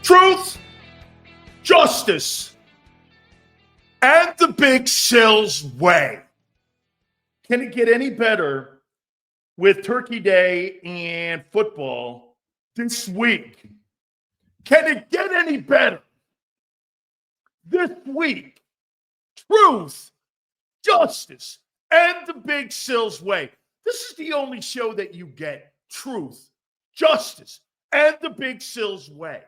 Truth, justice, and the Big Sil's way. Can it get any better with Turkey Day and football this week? Can it get any better? This week, truth, justice, and the Big Sil's way. This is the only show that you get truth, justice, and the Big Sil's way.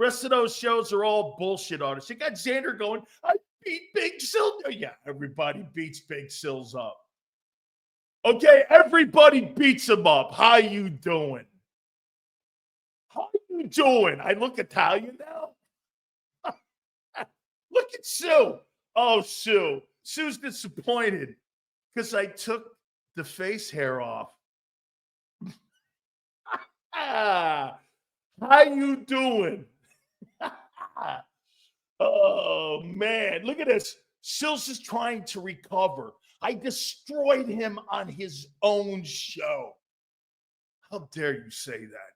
Rest of those shows are all bullshit artists. You got Xander going, I beat Big Sil. Yeah, everybody beats Big Sil's up. Okay, everybody beats him up. How you doing? How you doing? I look Italian now. Look at Sue. Oh, Sue. Sue's disappointed because I took the face hair off. How you doing? Oh, man. Look at this. Sills is trying to recover. I destroyed him on his own show. How dare you say that?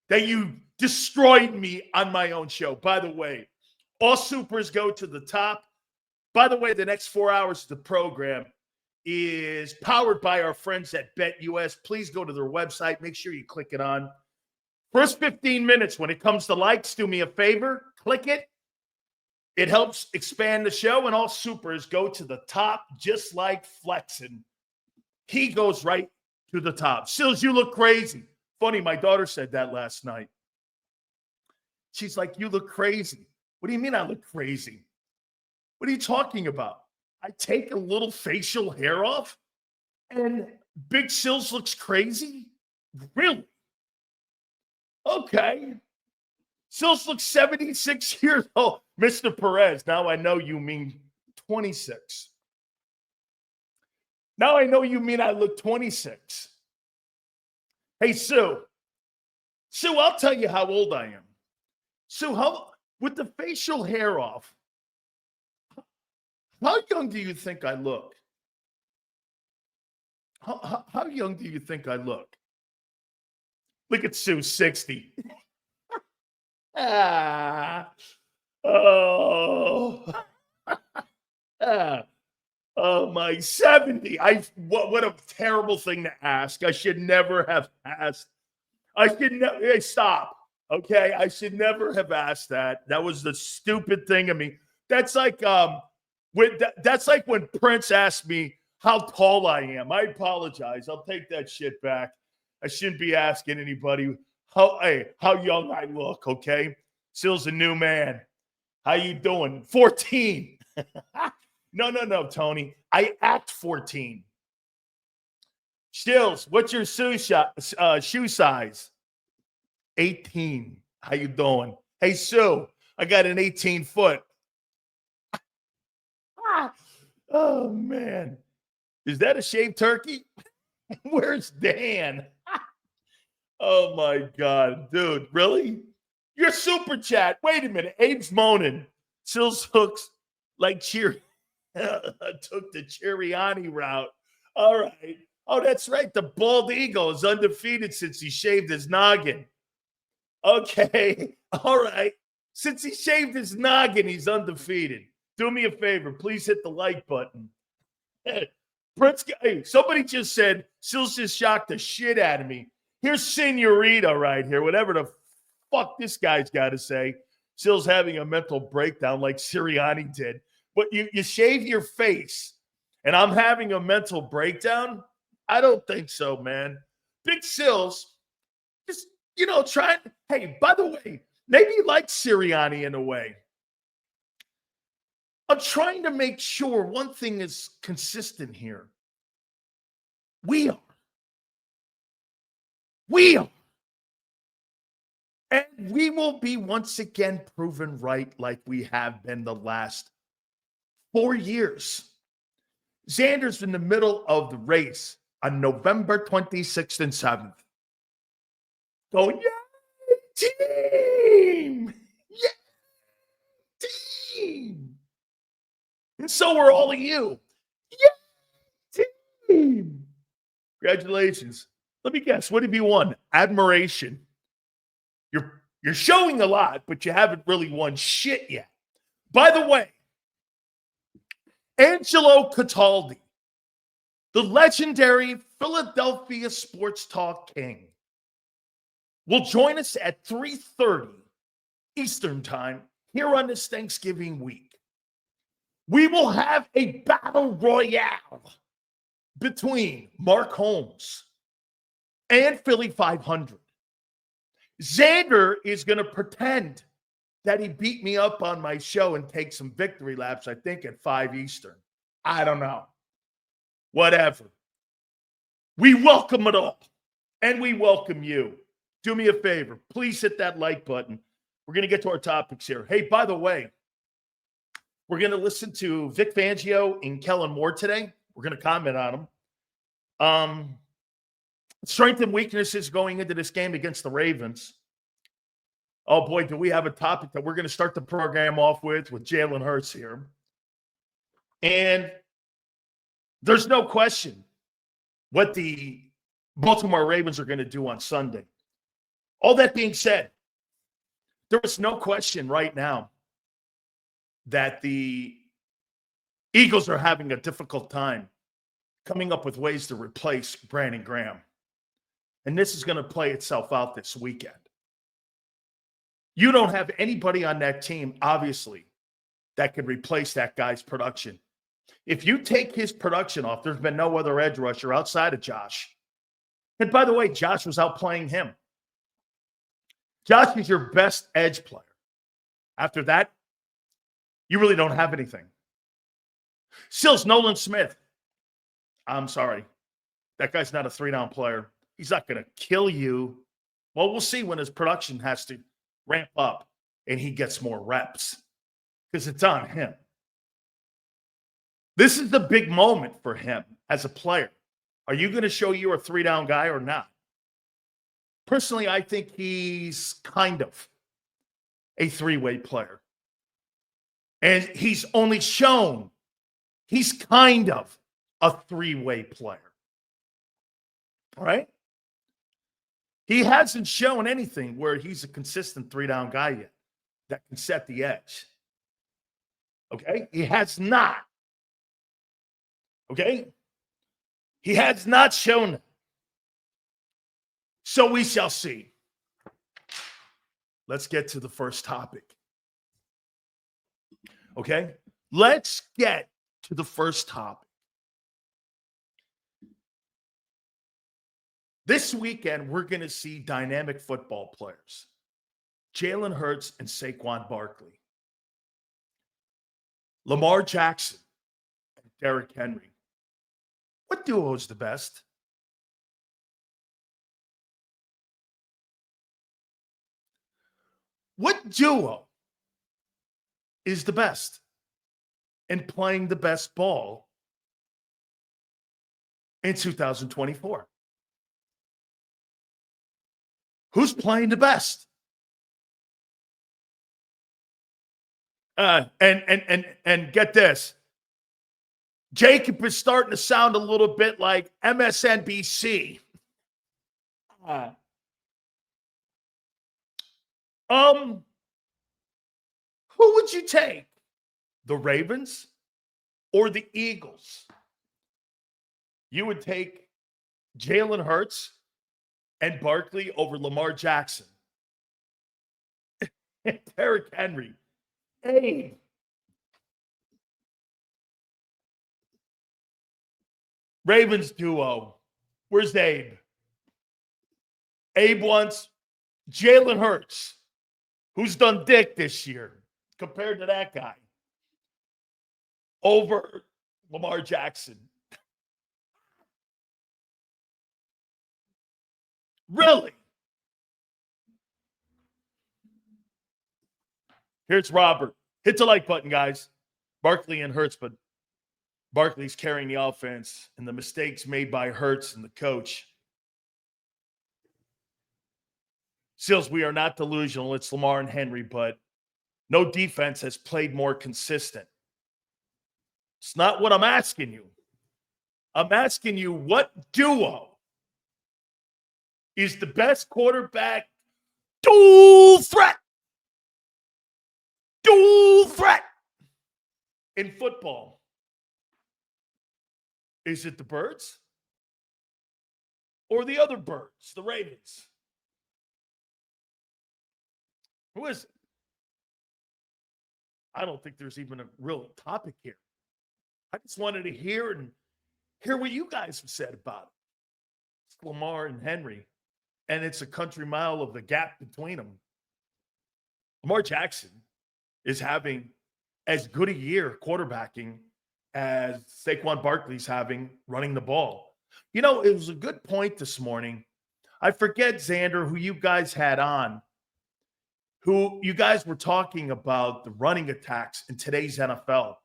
That you destroyed me on my own show. By the way, all supers go to the top. By the way, the next 4 hours of the program is powered by our friends at BetUS. Please go to their website. Make sure you click it on. First 15 minutes, when it comes to likes, do me a favor. Click it. It helps expand the show, and all supers go to the top, just like Flexin. He goes right to the top. Sills, you look crazy. Funny, my daughter said that last night. She's like, you look crazy. What do you mean I look crazy? What are you talking about? I take a little facial hair off, and Big Sills looks crazy? Really? Okay. Sills looks 76 years old. Mr. Perez, now I know you mean 26. Now I know you mean I look 26. Hey, Sue. Sue, I'll tell you how old I am. Sue, with the facial hair off, how young do you think I look? How young do you think I look? Look at Sue, 60. Oh, my 70. What a terrible thing to ask. I should never have asked. Hey, stop. Okay, I should never have asked that. That was the stupid thing of me. That's like when Prince asked me how tall I am. I apologize. I'll take that shit back. I shouldn't be asking anybody how young I look, okay? Sill's a new man. How you doing? 14. No, Tony. I act 14. Stills, what's your shoe size? 18. How you doing? Hey, Sue, I got an 18-foot. Oh, man. Is that a shaved turkey? Where's Dan? Oh, my God. Dude, really? Your super chat. Wait a minute. Abe's moaning. Sills hooks like took the Chiriani route. All right. Oh, that's right. The bald eagle is undefeated since he shaved his noggin. Okay. All right. Since he shaved his noggin, he's undefeated. Do me a favor. Please hit the like button. Prince, hey, somebody just said Sills just shocked the shit out of me. Here's Senorita right here. Whatever the fuck this guy's got to say. Sills having a mental breakdown like Sirianni did. But you shave your face and I'm having a mental breakdown? I don't think so, man. Big Sills, just, trying. Hey, by the way, maybe you like Sirianni in a way. I'm trying to make sure one thing is consistent here. We are. And we will be once again proven right like we have been the last 4 years. Xander's in the middle of the race on November 26th and 7th. Going, yay, team! Yay, team! And so are all of you. Yay, team! Congratulations. Let me guess. What have you won? Admiration. Your You're showing a lot, but you haven't really won shit yet. By the way, Angelo Cataldi, the legendary Philadelphia sports talk king, will join us at 3:30 Eastern time here on this Thanksgiving week. We will have a battle royale between Mark Holmes and Philly 500. Xander is going to pretend that he beat me up on my show and take some victory laps, I think at 5 Eastern. I don't know. Whatever. We welcome it all. And we welcome you. Do me a favor. Please hit that like button. We're going to get to our topics here. Hey, by the way, we're going to listen to Vic Fangio and Kellen Moore today. We're going to comment on them. Strength and weaknesses going into this game against the Ravens. Oh, boy, do we have a topic that we're going to start the program off with Jalen Hurts here. And there's no question what the Baltimore Ravens are going to do on Sunday. All that being said, there is no question right now that the Eagles are having a difficult time coming up with ways to replace Brandon Graham. And this is going to play itself out this weekend. You don't have anybody on that team, obviously, that can replace that guy's production. If you take his production off, there's been no other edge rusher outside of Josh. And by the way, Josh was outplaying him. Josh is your best edge player. After that, you really don't have anything. Sills, Nolan Smith. I'm sorry. That guy's not a 3-down player. He's not going to kill you. Well, we'll see when his production has to ramp up and he gets more reps because it's on him. This is the big moment for him as a player. Are you going to show you're a 3-down guy or not? Personally, I think he's kind of a 3-way player. And he's only shown he's kind of a 3-way player. All right? He hasn't shown anything where he's a consistent 3-down guy yet that can set the edge. Okay? He has not. Okay? He has not shown it. So we shall see. Let's get to the first topic. Okay? Let's get to the first topic. This weekend, we're going to see dynamic football players. Jalen Hurts and Saquon Barkley. Lamar Jackson and Derrick Henry. What duo is the best? What duo is the best and playing the best ball in 2024? Who's playing the best? And get this. JAKIB is starting to sound a little bit like MSNBC. Who would you take? The Ravens or the Eagles? You would take Jalen Hurts and Barkley over Lamar Jackson. And Derrick Henry. Abe. Ravens duo. Where's Abe? Abe wants Jalen Hurts, who's done dick this year, compared to that guy, over Lamar Jackson. Really? Here's Robert. Hit the like button, guys. Barkley and Hurts, but Barkley's carrying the offense, and the mistakes made by Hurts and the coach. Sills, we are not delusional. It's Lamar and Henry, but no defense has played more consistent. It's not what I'm asking you. I'm asking you what duo is the best quarterback Dual threat. Dual threat. In football, is it the Birds or the other birds, the Ravens? Who is it? I don't think there's even a real topic here. I just wanted to hear what you guys have said about it. It's Lamar and Henry, and it's a country mile of the gap between them. Lamar Jackson is having as good a year quarterbacking as Saquon Barkley's having running the ball. You know, it was a good point this morning. I forget, Xander, who you guys had on, who you guys were talking about the running attacks in today's NFL.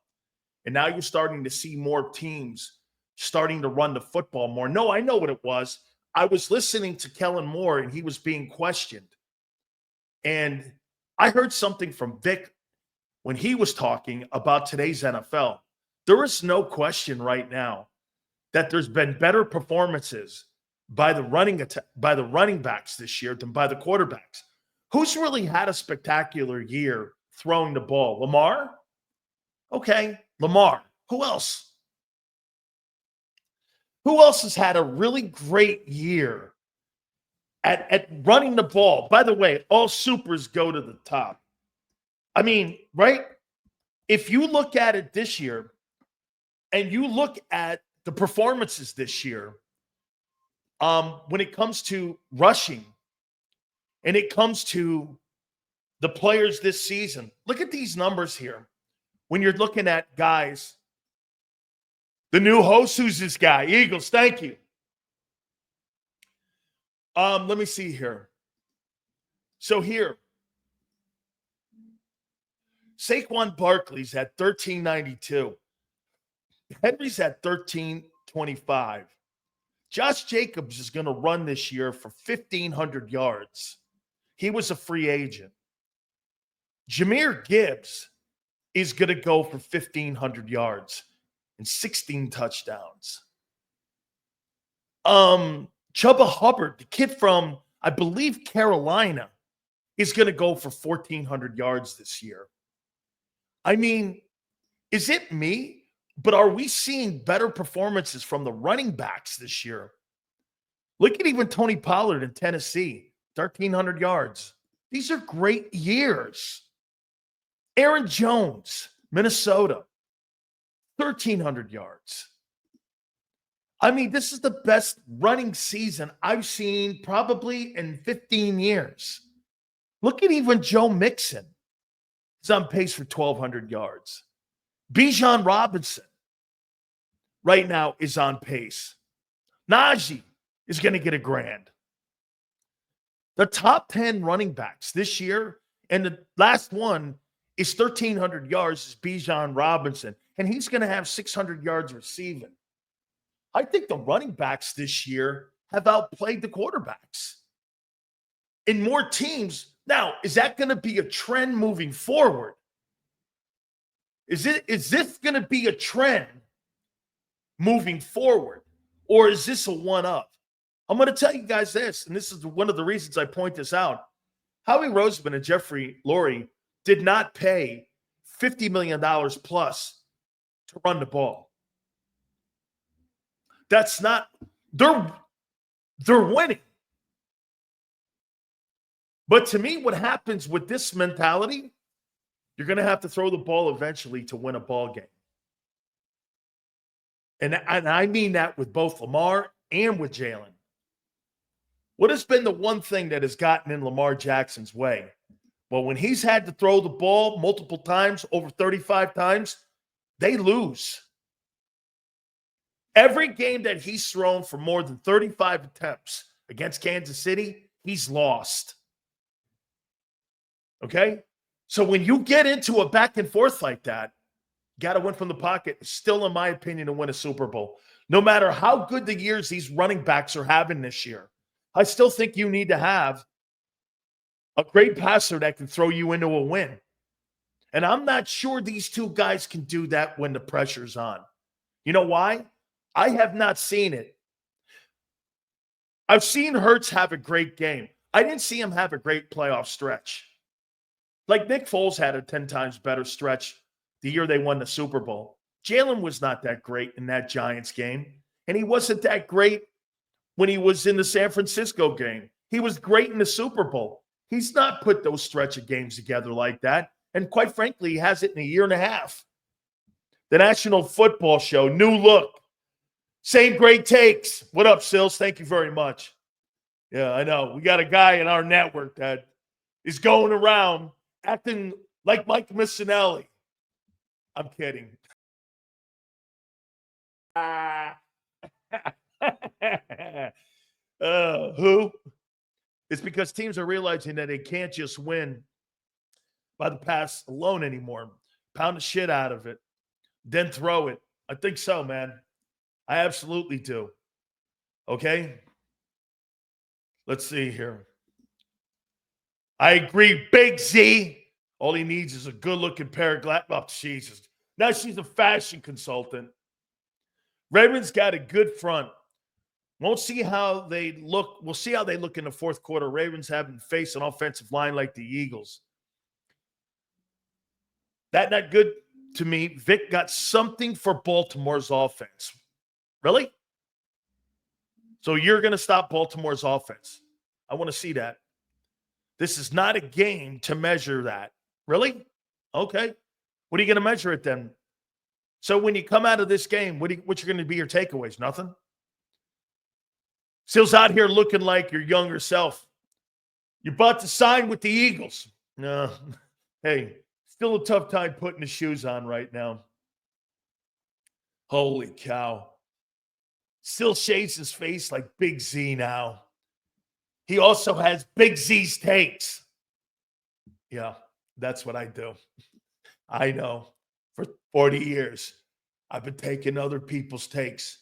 And now you're starting to see more teams starting to run the football more. No, I know what it was. I was listening to Kellen Moore, and he was being questioned. And I heard something from Vic when he was talking about today's NFL. There is no question right now that there's been better performances by the running backs this year than by the quarterbacks. Who's really had a spectacular year throwing the ball? Lamar? Okay, Lamar. Who else? Who else has had a really great year at running the ball? By the way, all supers go to the top. I mean, right? If you look at it this year and you look at the performances this year, when it comes to rushing and it comes to the players this season, look at these numbers here. When you're looking at guys, the new host, who's this guy? Eagles, thank you. Let me see here. So here, Saquon Barkley's at 1392. Henry's at 1325. Josh Jacobs is going to run this year for 1,500 yards. He was a free agent. Jahmyr Gibbs is going to go for 1,500 yards and 16 touchdowns. Chuba Hubbard, the kid from, I believe, Carolina, is going to go for 1,400 yards this year. I mean, is it me? But are we seeing better performances from the running backs this year? Look at even Tony Pollard in Tennessee, 1,300 yards. These are great years. Aaron Jones, Minnesota, 1,300 yards. I mean, this is the best running season I've seen probably in 15 years. Look at even Joe Mixon. He's on pace for 1,200 yards. Bijan Robinson right now is on pace. Najee is going to get $1,000. The top 10 running backs this year, and the last one is 1,300 yards, is Bijan Robinson, and he's going to have 600 yards receiving. I think the running backs this year have outplayed the quarterbacks. In more teams, now, is that going to be a trend moving forward? Is this going to be a trend moving forward? Or is this a one-up? I'm going to tell you guys this, and this is one of the reasons I point this out. Howie Roseman and Jeffrey Lurie did not pay $50 million plus to run the ball. That's not – they're winning. But to me, what happens with this mentality, you're going to have to throw the ball eventually to win a ball game. And I mean that with both Lamar and with Jalen. What has been the one thing that has gotten in Lamar Jackson's way? Well, when he's had to throw the ball multiple times, over 35 times, they lose. Every game that he's thrown for more than 35 attempts against Kansas City, he's lost. Okay? So when you get into a back and forth like that, you got to win from the pocket. Still, in my opinion, to win a Super Bowl. No matter how good the years these running backs are having this year, I still think you need to have a great passer that can throw you into a win. And I'm not sure these two guys can do that when the pressure's on. You know why? I have not seen it. I've seen Hurts have a great game. I didn't see him have a great playoff stretch. Like Nick Foles had a 10 times better stretch the year they won the Super Bowl. Jalen was not that great in that Giants game, and he wasn't that great when he was in the San Francisco game. He was great in the Super Bowl. He's not put those stretch of games together like that, and quite frankly, he has it in a year and a half. The National Football Show, new look. Same great takes. What up, Sills? Thank you very much. Yeah, I know. We got a guy in our network that is going around acting like Mike Missinelli. I'm kidding. Who? It's because teams are realizing that they can't just win by the pass alone anymore. Pound the shit out of it, then throw it. I think so, man. I absolutely do. Okay? Let's see here. I agree, Big Z. All he needs is a good-looking pair of glasses. Oh, Jesus. Now she's a fashion consultant. Ravens got a good front. Won't see how they look. We'll see how they look in the fourth quarter. Ravens haven't faced an offensive line like the Eagles. That not good to me. Vic got something for Baltimore's offense. Really? So you're going to stop Baltimore's offense. I want to see that. This is not a game to measure that. Really? Okay. What are you going to measure it then? So when you come out of this game, what's going to be your takeaways? Nothing? Still's out here looking like your younger self. You're about to sign with the Eagles. No. Hey, still a tough time putting the shoes on right now. Holy cow. Still shades his face like Big Z now. He also has Big Z's takes. Yeah, that's what I do. I know. For 40 years, I've been taking other people's takes.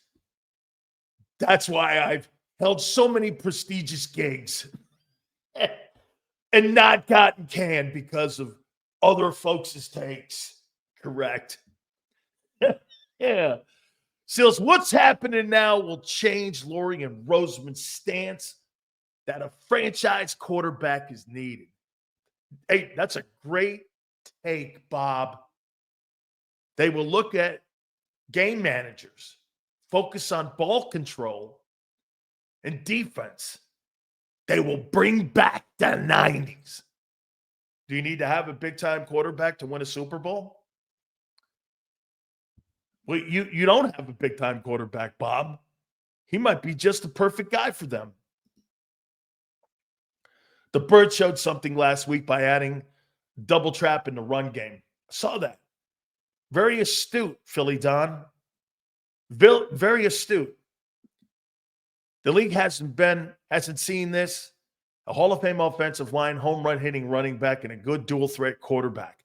That's why I've held so many prestigious gigs and not gotten canned because of other folks' takes. Correct. Yeah. Sills, what's happening now will change Laurie and Roseman's stance that a franchise quarterback is needed. Hey, that's a great take, Bob. They will look at game managers, focus on ball control and defense. They will bring back the 90s. Do you need to have a big-time quarterback to win a Super Bowl? Well, you don't have a big-time quarterback, Bob. He might be just the perfect guy for them. The Birds showed something last week by adding double trap in the run game. I saw that. Very astute, Philly Don. Very astute. The league hasn't seen this. A Hall of Fame offensive line, home run hitting running back, and a good dual threat quarterback.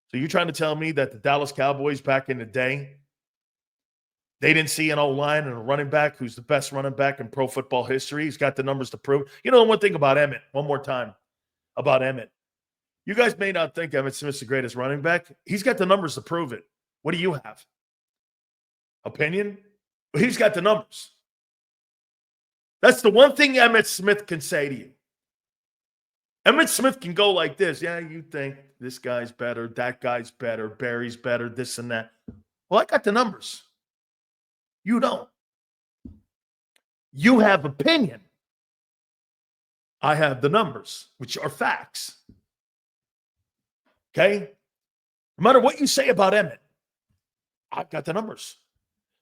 So you're trying to tell me that the Dallas Cowboys back in the day, they didn't see an O-line and a running back who's the best running back in pro football history? He's got the numbers to prove. You know, one thing about Emmett, one more time about Emmett. You guys may not think Emmitt Smith's the greatest running back. He's got the numbers to prove it. What do you have? Opinion? He's got the numbers. That's the one thing Emmitt Smith can say to you. Emmitt Smith can go like this. Yeah, you think this guy's better, that guy's better, Barry's better, this and that. Well, I got the numbers. You don't. You have opinion. I have the numbers, which are facts. Okay? No matter what you say about Emmett, I've got the numbers.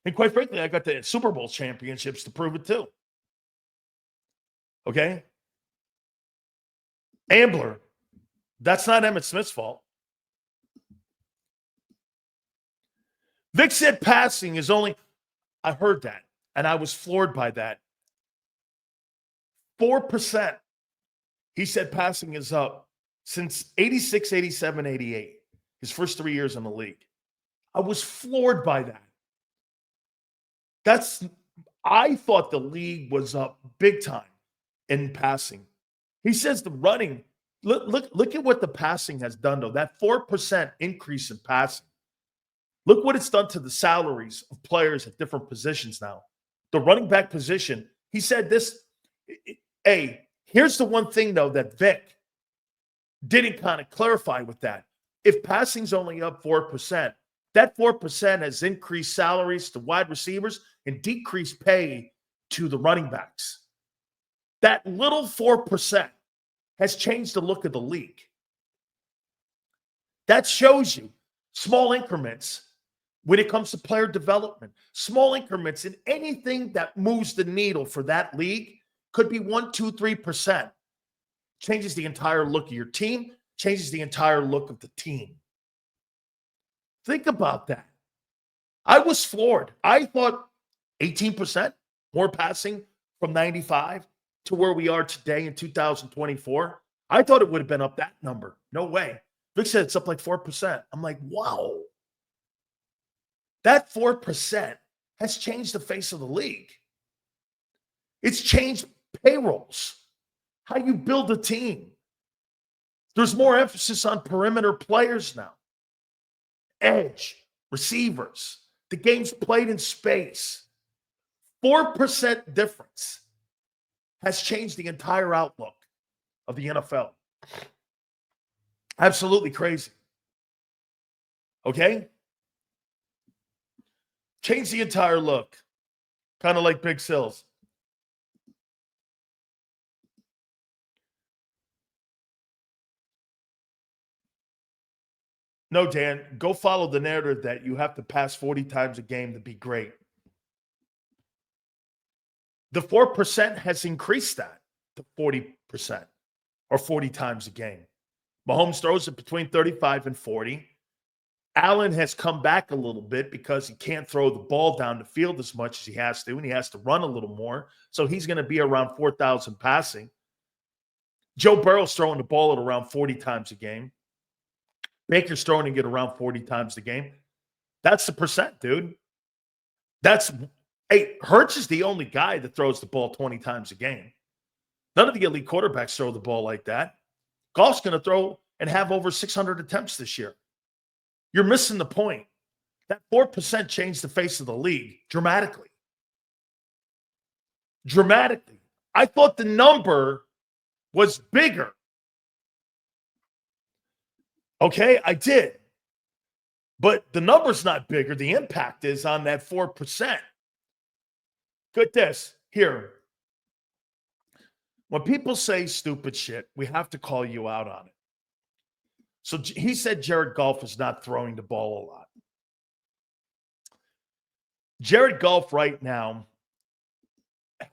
And quite frankly, I got the Super Bowl championships to prove it too. Okay? Ambler, that's not Emmitt Smith's fault. Vic said passing is only, I heard that, and I was floored by that. 4%. He said passing is up since 86, 87, 88, his first 3 years in the league. I was floored by that. I thought the league was up big time in passing. He says the running, look at what the passing has done, though. That 4% increase in passing. Look what it's done to the salaries of players at different positions now. The running back position, he said this, Here's the one thing, though, that Vic didn't kind of clarify with that. If passing's only up 4%, that 4% has increased salaries to wide receivers and decreased pay to the running backs. That little 4% has changed the look of the league. That shows you small increments when it comes to player development. Small increments in anything that moves the needle for that league could be 1%, 2%, 3%. Changes the entire look of your team, changes the entire look of the team. Think about that. I was floored. I thought 18% more passing from 95 to where we are today in 2024. I thought it would have been up that number. No way. Vic said it's up like 4%. I'm like, wow. That 4% has changed the face of the league. It's changed payrolls, how you build a team. There's more emphasis on perimeter players now. Edge, receivers, the game's played in space. 4% difference has changed the entire outlook of the NFL. Absolutely crazy. Okay? Change the entire look. Kind of like Big Sills. No, Dan, go follow the narrative that you have to pass 40 times a game to be great. The 4% has increased that to 40% or 40 times a game. Mahomes throws it between 35 and 40. Allen has come back a little bit because he can't throw the ball down the field as much as he has to, and he has to run a little more. So he's going to be around 4,000 passing. Joe Burrow's throwing the ball at around 40 times a game. Baker's throwing it around 40 times a game. That's the percent, dude. Hurts is the only guy that throws the ball 20 times a game. None of the elite quarterbacks throw the ball like that. Goff's going to throw and have over 600 attempts this year. You're missing the point. That 4% changed the face of the league dramatically. Dramatically. I thought the number was bigger. Okay, I did. But the number's not bigger. The impact is on that 4%. Get this. Here. When people say stupid shit, we have to call you out on it. So he said Jared Goff is not throwing the ball a lot. Jared Goff right now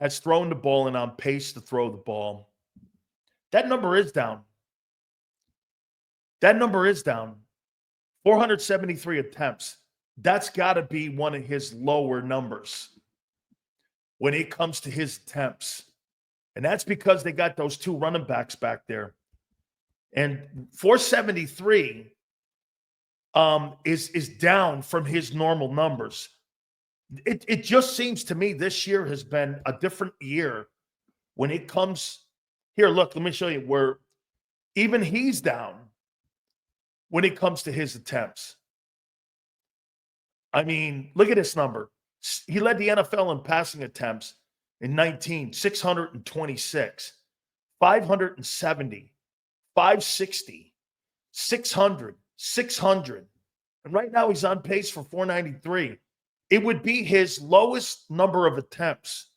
has thrown the ball and on pace to throw the ball. That number is down. That number is down. 473 attempts. That's got to be one of his lower numbers when it comes to his attempts. And that's because they got those two running backs back there. And 473 is down from his normal numbers. It just seems to me this year has been a different year when it comes. Here, look, let me show you where even he's down when it comes to his attempts. I mean, look at this number. He led the NFL in passing attempts in 19, 626, 570, 560, 600, 600. And right now he's on pace for 493. It would be his lowest number of attempts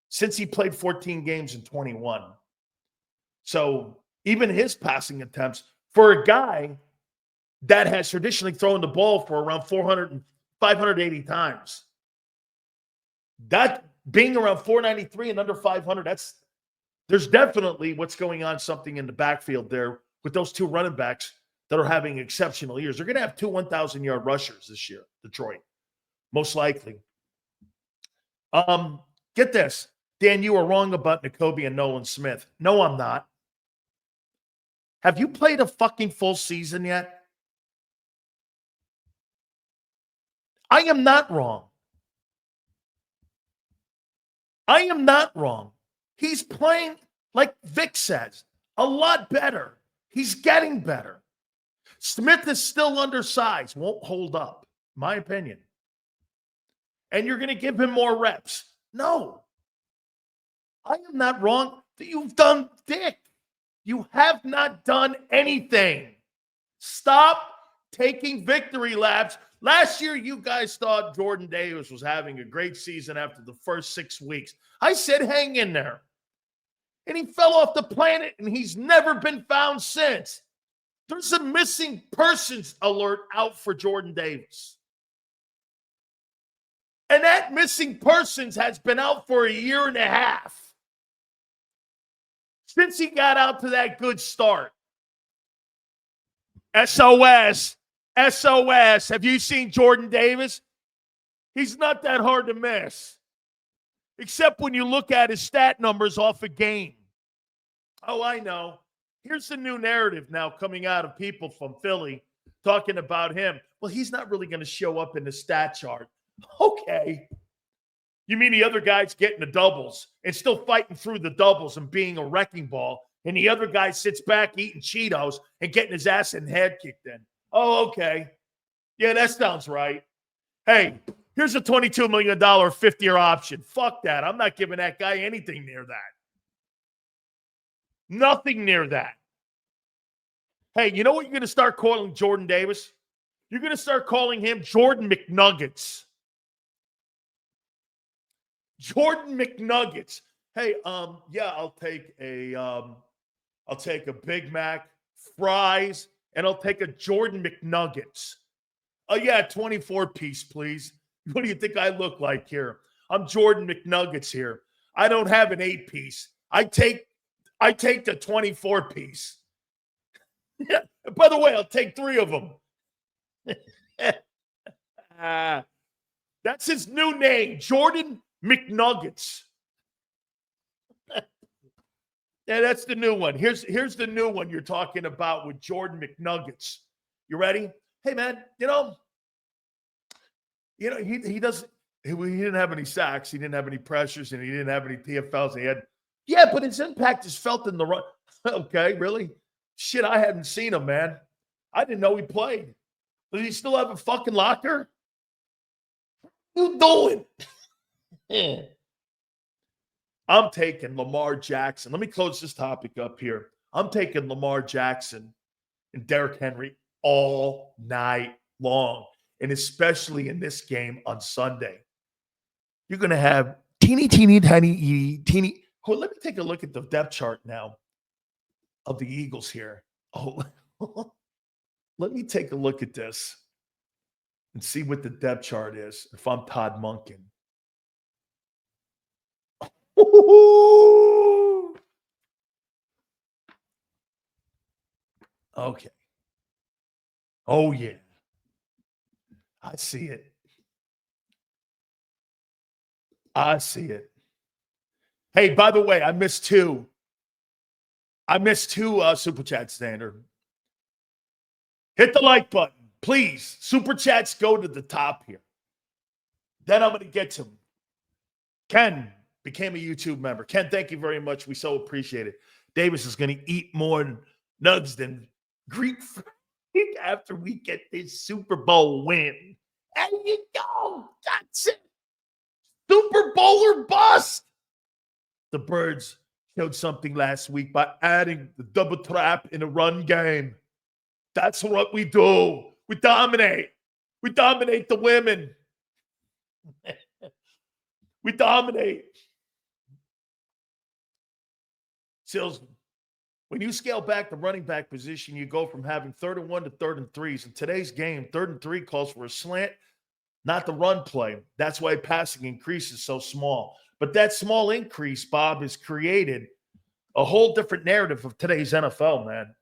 since he played 14 games in 21. So even his passing attempts for a guy that has traditionally thrown the ball for around 400 and 580 times, that being around 493 and under 500, there's definitely what's going on, something in the backfield there with those two running backs that are having exceptional years. They're going to have two 1,000-yard rushers this year, Detroit, most likely. Get this. Dan, you were wrong about Nakobe and Nolan Smith. No, I'm not. Have you played a fucking full season yet? I am not wrong. I am not wrong. He's playing, like Vic says, a lot better. He's getting better. Smith is still undersized. Won't hold up, my opinion. And you're going to give him more reps. No. I am not wrong. You've done, Dick. You have not done anything. Stop taking victory laps. Last year, you guys thought Jordan Davis was having a great season after the first 6 weeks. I said, hang in there. And he fell off the planet, and he's never been found since. There's a missing persons alert out for Jordan Davis. And that missing persons has been out for a year and a half. Since he got out to that good start. SOS. SOS. Have you seen Jordan Davis? He's not that hard to miss. Except when you look at his stat numbers off a game. Oh, I know. Here's the new narrative now coming out of people from Philly talking about him. Well, he's not really going to show up in the stat chart. Okay. You mean the other guy's getting the doubles and still fighting through the doubles and being a wrecking ball, and the other guy sits back eating Cheetos and getting his ass and head kicked in? Oh, okay. Yeah, that sounds right. Hey, here's a $22 million 50-year option. Fuck that. I'm not giving that guy anything near that. Nothing near that. Hey, you know what you're going to start calling Jordan Davis? You're going to start calling him Jordan McNuggets. Jordan McNuggets. Hey, yeah, I'll take a Big Mac, fries, and I'll take a Jordan McNuggets. Oh yeah, 24-piece, please. What do you think I look like here? I'm Jordan McNuggets here. I don't have an 8-piece. I take the 24-piece. Yeah. By the way, I'll take 3 of them. That's his new name, Jordan McNuggets. Yeah, that's the new one. Here's the new one you're talking about with Jordan McNuggets. You ready? Hey, man, he didn't have any sacks. He didn't have any pressures, and he didn't have any TFLs. But his impact is felt in the run. Okay, really? Shit, I hadn't seen him, man. I didn't know he played. Does he still have a fucking locker? What are you doing? I'm taking Lamar Jackson. Let me close this topic up here. I'm taking Lamar Jackson and Derrick Henry all night long, and especially in this game on Sunday. You're going to have teeny. Oh, let me take a look at the depth chart now of the Eagles here. Oh, let me take a look at this and see what the depth chart is if I'm Todd Monken. Okay. Oh, yeah. I see it. Hey, by the way, I missed two. Super Chat standard. Hit the like button, please. Super Chats go to the top here. Then I'm going to get to them. Ken became a YouTube member. Ken, thank you very much. We so appreciate it. Davis is going to eat more nugs than Greek after we get this Super Bowl win. And you go. That's it. Super Bowl or bust. The Birds showed something last week by adding the double trap in a run game. That's what we do. We dominate. We dominate the women. We dominate. Sills, when you scale back the running back position, you go from having 3rd and 1 to 3rd and 3s. In today's game, 3rd and 3 calls for a slant, not the run play. That's why passing increase is so small. But that small increase, Bob, has created a whole different narrative of today's NFL, man.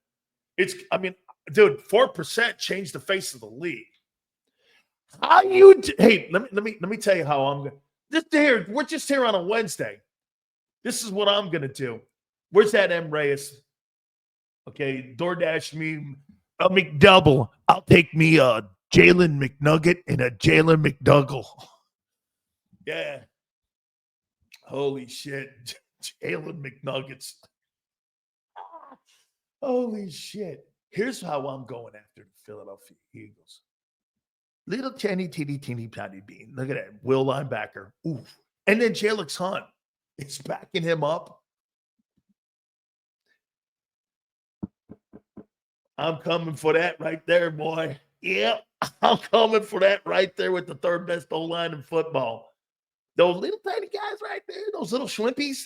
Dude, 4% changed the face of the league. Hey, let me tell you how I'm going. We're just here on a Wednesday. This is what I'm going to do. Where's that M. Reyes? Okay, DoorDash me a McDouble. I'll take me a Jalen McNugget and a Jalen McDougle. Yeah. Holy shit. Jalen McNuggets. Holy shit. Here's how I'm going after the Philadelphia Eagles. Little teeny patty bean. Look at that. Will linebacker. Oof. And then Jalen Hunt is backing him up. I'm coming for that right there, boy. Yep, I'm coming for that right there with the third best O-line in football. Those little tiny guys right there, those little shrimpies.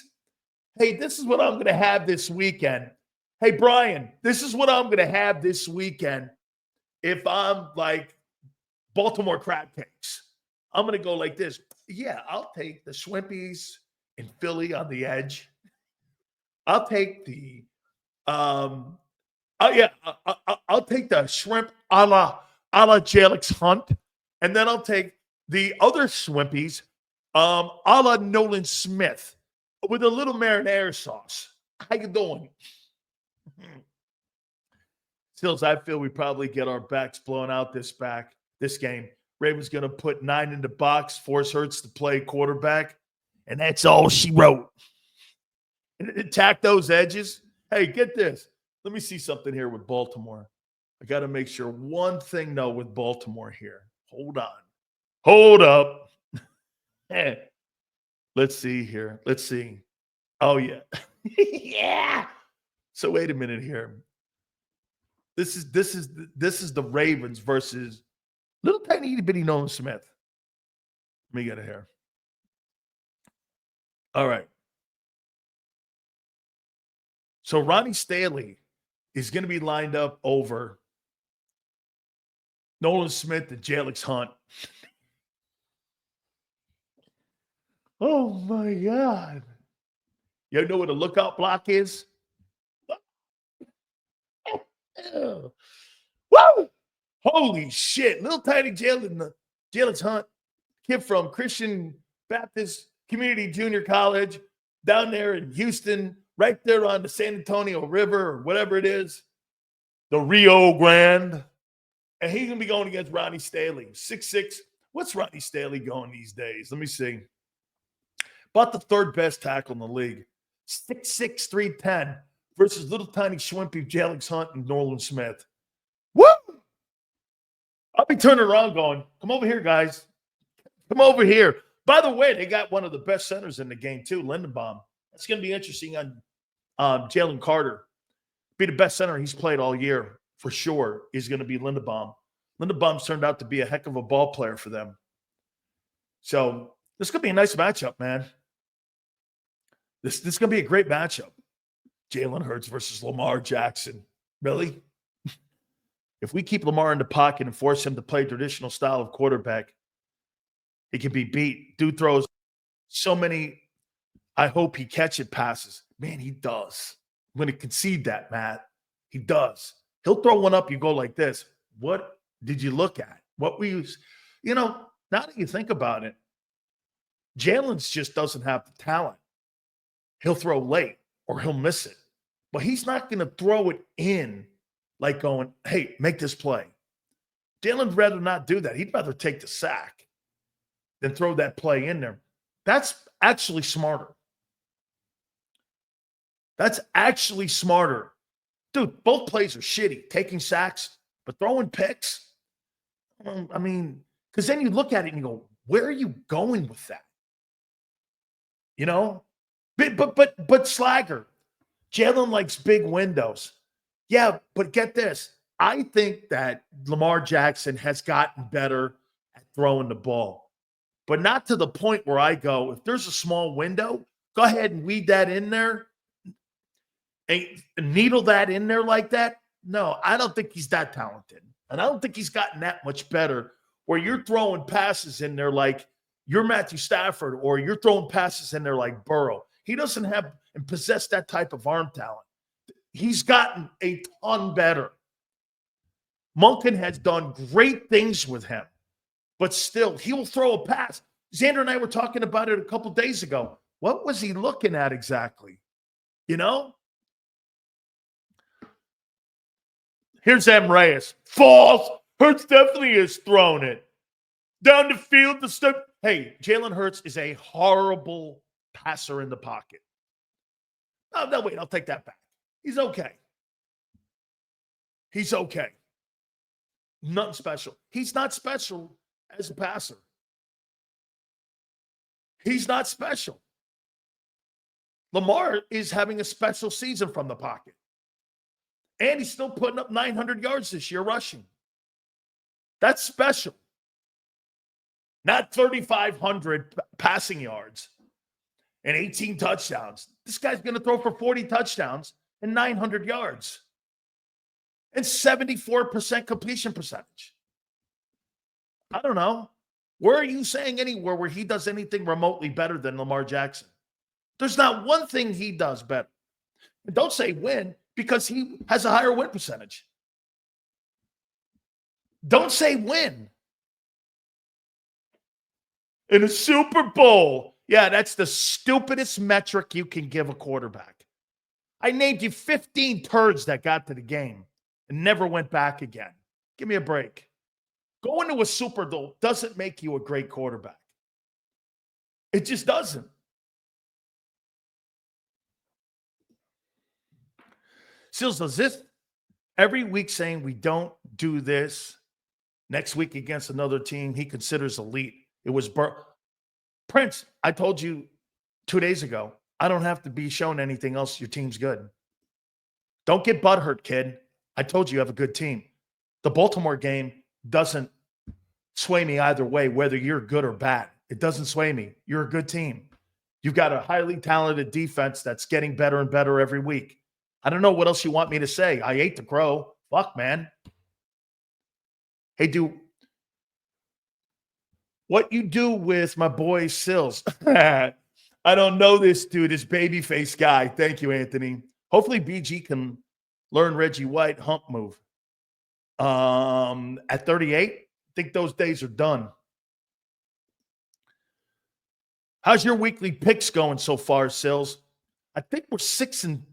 Hey, this is what I'm going to have this weekend. Hey, Brian, this is what I'm going to have this weekend if I'm like Baltimore crab cakes. I'm going to go like this. Yeah, I'll take the shrimpies in Philly on the edge. I'll take the yeah, I'll take the shrimp a la Jalix Hunt, and then I'll take the other shrimpies a la Nolan Smith with a little marinara sauce. How you doing? Stills, I feel we probably get our backs blown out this game. Ravens going to put 9 in the box, force Hurts to play quarterback, and that's all she wrote. And attack those edges. Hey, get this. Let me see something here with Baltimore. I got to make sure one thing, though, with Baltimore here. Hold on. Hold up. Let's see here. Let's see. Oh, yeah. Yeah. So wait a minute here. This is the Ravens versus little tiny itty bitty Nolan Smith. Let me get it here. All right. So Ronnie Stanley is going to be lined up over Nolan Smith and Jalix Hunt. Oh, my God. You know what a lookout block is? Woo! Holy shit. Little tiny Jalix Hunt, kid from Christian Baptist Community Junior College down there in Houston, right there on the San Antonio River or whatever it is, the Rio Grande. And he's going to be going against Ronnie Stanley, 6'6". What's Ronnie Stanley going these days? Let me see. About the third best tackle in the league. 6'6", 310 versus little tiny schwimpy Jalix Hunt and Nolan Smith. Woo! I'll be turning around going, come over here, guys. Come over here. By the way, they got one of the best centers in the game, too, Lindenbaum. It's going to be interesting on Jalen Carter. Be the best center he's played all year, for sure, is going to be Lindenbaum. Lindenbaum's turned out to be a heck of a ball player for them. So this is going to be a nice matchup, man. This is going to be a great matchup. Jalen Hurts versus Lamar Jackson. Really? If we keep Lamar in the pocket and force him to play traditional style of quarterback, he can be beat. Dude throws so many, I hope he catch it passes. Man, he does. I'm going to concede that, Matt. He does. He'll throw one up, you go like this. What did you look at? What were you, now that you think about it, Jalen's just doesn't have the talent. He'll throw late or he'll miss it. But he's not going to throw it in like going, hey, make this play. Jalen'd rather not do that. He'd rather take the sack than throw that play in there. That's actually smarter. That's actually smarter. Dude, both plays are shitty. Taking sacks, but throwing picks. I mean, because then you look at it and you go, where are you going with that? But Slager, Jalen likes big windows. Yeah, but get this. I think that Lamar Jackson has gotten better at throwing the ball, but not to the point where I go, if there's a small window, go ahead and weed that in there and needle that in there like that. No, I don't think he's that talented. And I don't think he's gotten that much better where you're throwing passes in there like you're Matthew Stafford or you're throwing passes in there like Burrow. He doesn't have and possess that type of arm talent. He's gotten a ton better. Monken has done great things with him, but still, he will throw a pass. Xander and I were talking about it a couple days ago. What was he looking at exactly? Here's M. Reyes. False. Hurts definitely has thrown it. Down the field, the step. Hey, Jalen Hurts is a horrible passer in the pocket. Oh, no, wait, I'll take that back. He's okay. He's okay. Nothing special. He's not special as a passer. He's not special. Lamar is having a special season from the pocket. And he's still putting up 900 yards this year rushing. That's special. Not 3,500 passing yards and 18 touchdowns. This guy's going to throw for 40 touchdowns and 900 yards and 74% completion percentage. I don't know. Where are you saying anywhere where he does anything remotely better than Lamar Jackson? There's not one thing he does better. And don't say win, because he has a higher win percentage. Don't say win. In a Super Bowl, yeah, that's the stupidest metric you can give a quarterback. I named you 15 turds that got to the game and never went back again. Give me a break. Going to a Super Bowl doesn't make you a great quarterback. It just doesn't. Seals does this every week, saying we don't do this. Next week against another team he considers elite. It was Prince. I told you 2 days ago, I don't have to be shown anything else. Your team's good. Don't get butthurt, kid. I told you have a good team. The Baltimore game doesn't sway me either way, whether you're good or bad. It doesn't sway me. You're a good team. You've got a highly talented defense that's getting better and better every week. I don't know what else you want me to say. I ate the crow. Fuck, man. Hey, dude, what you do with my boy Sills? I don't know this dude, this babyface guy. Thank you, Anthony. Hopefully BG can learn Reggie White hump move. At 38, I think those days are done. How's your weekly picks going so far, Sills? I think we're 6 and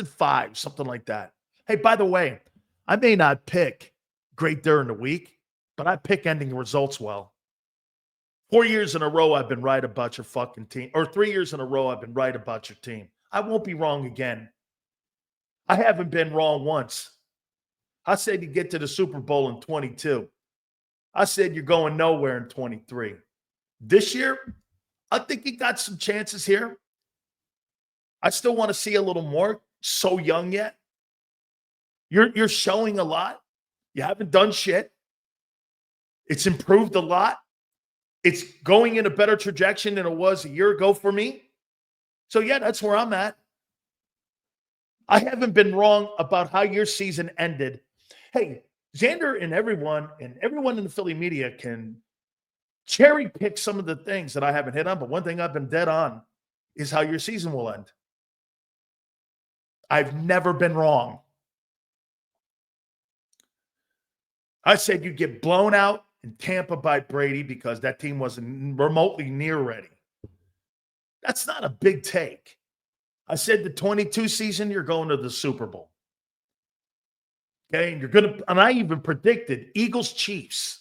5, something like that. Hey, by the way, I may not pick great during the week, but I pick ending results well. 4 years in a row, I've been right about your fucking team. Or 3 years in a row, I've been right about your team. I won't be wrong again. I haven't been wrong once. I said you get to the Super Bowl in 22. I said you're going nowhere in 23. This year, I think you got some chances here. I still want to see a little more. So young yet. You're showing a lot. You haven't done shit. It's improved a lot. It's going in a better trajectory than it was a year ago for me. So, yeah, that's where I'm at. I haven't been wrong about how your season ended. Hey, Xander and everyone in the Philly media can cherry pick some of the things that I haven't hit on, but one thing I've been dead on is how your season will end. I've never been wrong. I said you'd get blown out in Tampa by Brady because that team wasn't remotely near ready. That's not a big take. I said the 22 season, you're going to the Super Bowl. Okay, and I even predicted Eagles-Chiefs.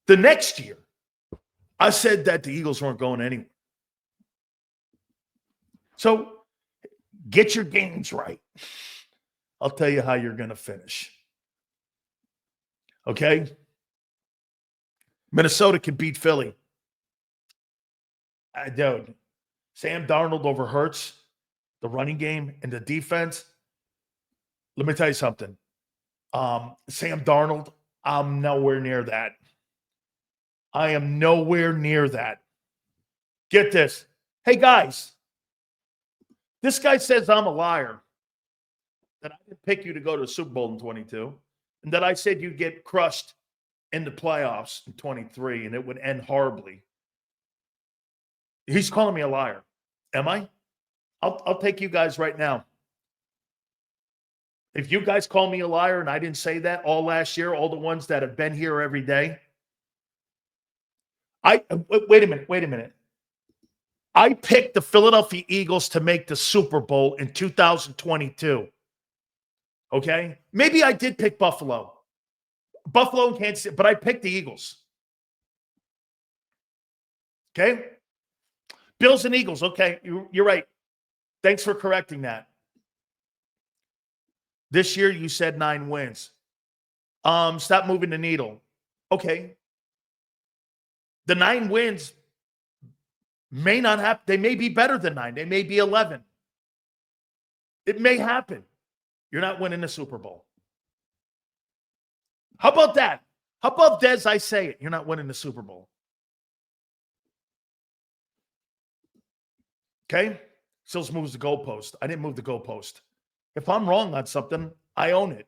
The next year, I said that the Eagles weren't going anywhere. So get your games right. I'll tell you how you're going to finish. Okay? Minnesota can beat Philly. Dude, Sam Darnold over Hurts, the running game and the defense. Let me tell you something. Sam Darnold, I'm nowhere near that. I am nowhere near that. Get this. Hey, guys. This guy says I'm a liar. That I didn't pick you to go to the Super Bowl in 22. And that I said you'd get crushed in the playoffs in 23 and it would end horribly. He's calling me a liar. Am I? I'll take you guys right now. If you guys call me a liar and I didn't say that all last year, all the ones that have been here every day. Wait a minute. I picked the Philadelphia Eagles to make the Super Bowl in 2022. Okay? Maybe I did pick Buffalo. Buffalo and Kansas City, but I picked the Eagles. Okay? Bills and Eagles. Okay, you're right. Thanks for correcting that. This year, you said 9 wins. Stop moving the needle. Okay. The 9 wins may not happen. They may be better than 9. They may be 11. It may happen. You're not winning the Super Bowl. How about that? How about Dez, I say it, you're not winning the Super Bowl. Okay? Sills moves the goalpost. I didn't move the goalpost. If I'm wrong on something, I own it.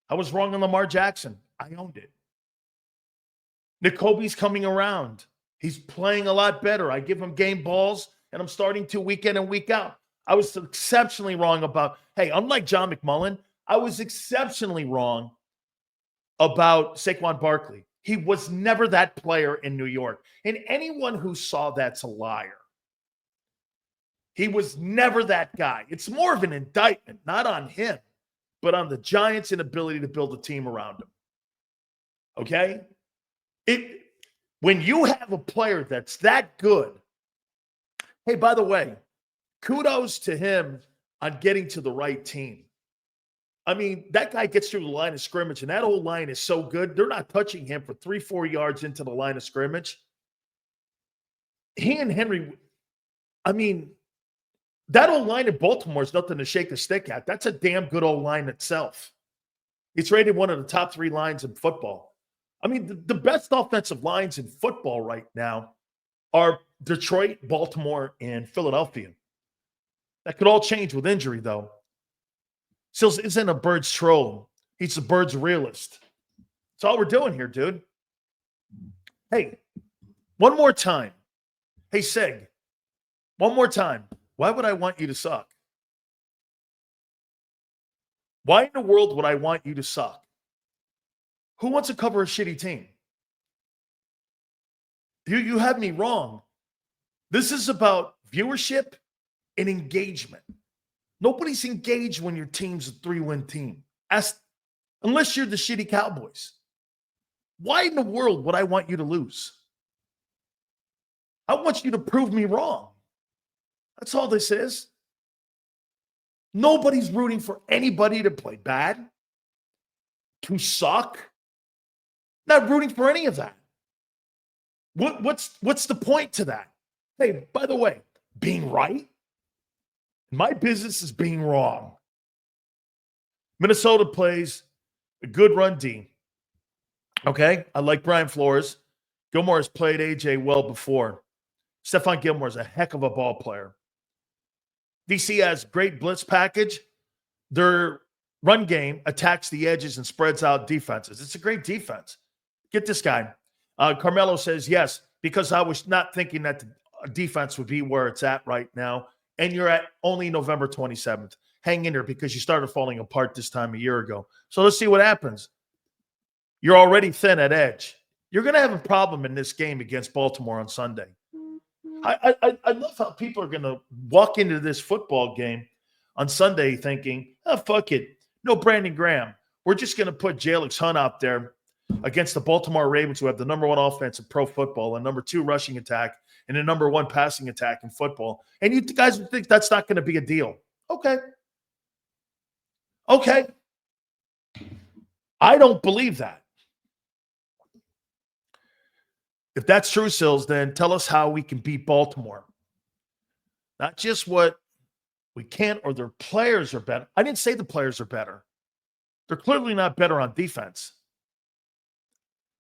I was wrong on Lamar Jackson. I owned it. N'Kobe's coming around. He's playing a lot better. I give him game balls, and I'm starting to week in and week out. I was exceptionally wrong about, hey, unlike John McMullen, I was exceptionally wrong about Saquon Barkley. He was never that player in New York. And anyone who saw that's a liar. He was never that guy. It's more of an indictment, not on him, but on the Giants' inability to build a team around him. Okay? When you have a player that's that good, hey, by the way, kudos to him on getting to the right team. I mean, that guy gets through the line of scrimmage, and that old line is so good, they're not touching him for 3-4 yards into the line of scrimmage. He and Henry, I mean, that old line in Baltimore is nothing to shake a stick at. That's a damn good old line itself. It's rated one of the top 3 lines in football. I mean, the best offensive lines in football right now are Detroit, Baltimore, and Philadelphia. That could all change with injury, though. Sills isn't a bird's troll. He's a bird's realist. That's all we're doing here, dude. Hey, one more time. Hey, Sig, one more time. Why would I want you to suck? Why in the world would I want you to suck? Who wants to cover a shitty team? You have me wrong. This is about viewership and engagement. Nobody's engaged when your team's a 3-win team. Unless you're the shitty Cowboys. Why in the world would I want you to lose? I want you to prove me wrong. That's all this is. Nobody's rooting for anybody to play bad, to suck. Not rooting for any of that. What's the point to that? Hey, by the way, being right? My business is being wrong. Minnesota plays a good run D. Okay? I like Brian Flores. Gilmore has played AJ well before. Stephon Gilmore is a heck of a ball player. DC has great blitz package. Their run game attacks the edges and spreads out defenses. It's a great defense. Get this guy. Carmelo says, yes, because I was not thinking that the defense would be where it's at right now. And you're at only November 27th. Hang in there because you started falling apart this time a year ago. So let's see what happens. You're already thin at edge. You're going to have a problem in this game against Baltimore on Sunday. I love how people are going to walk into this football game on Sunday thinking, oh, fuck it. No Brandon Graham. We're just going to put Jalix Hunt out there against the Baltimore Ravens, who have the number 1 offense in pro football and number 2 rushing attack and the number 1 passing attack in football. And you guys would think that's not going to be a deal. Okay. I don't believe that. If that's true, Sills, then tell us how we can beat Baltimore. Not just what we can't or their players are better. I didn't say the players are better. They're clearly not better on defense.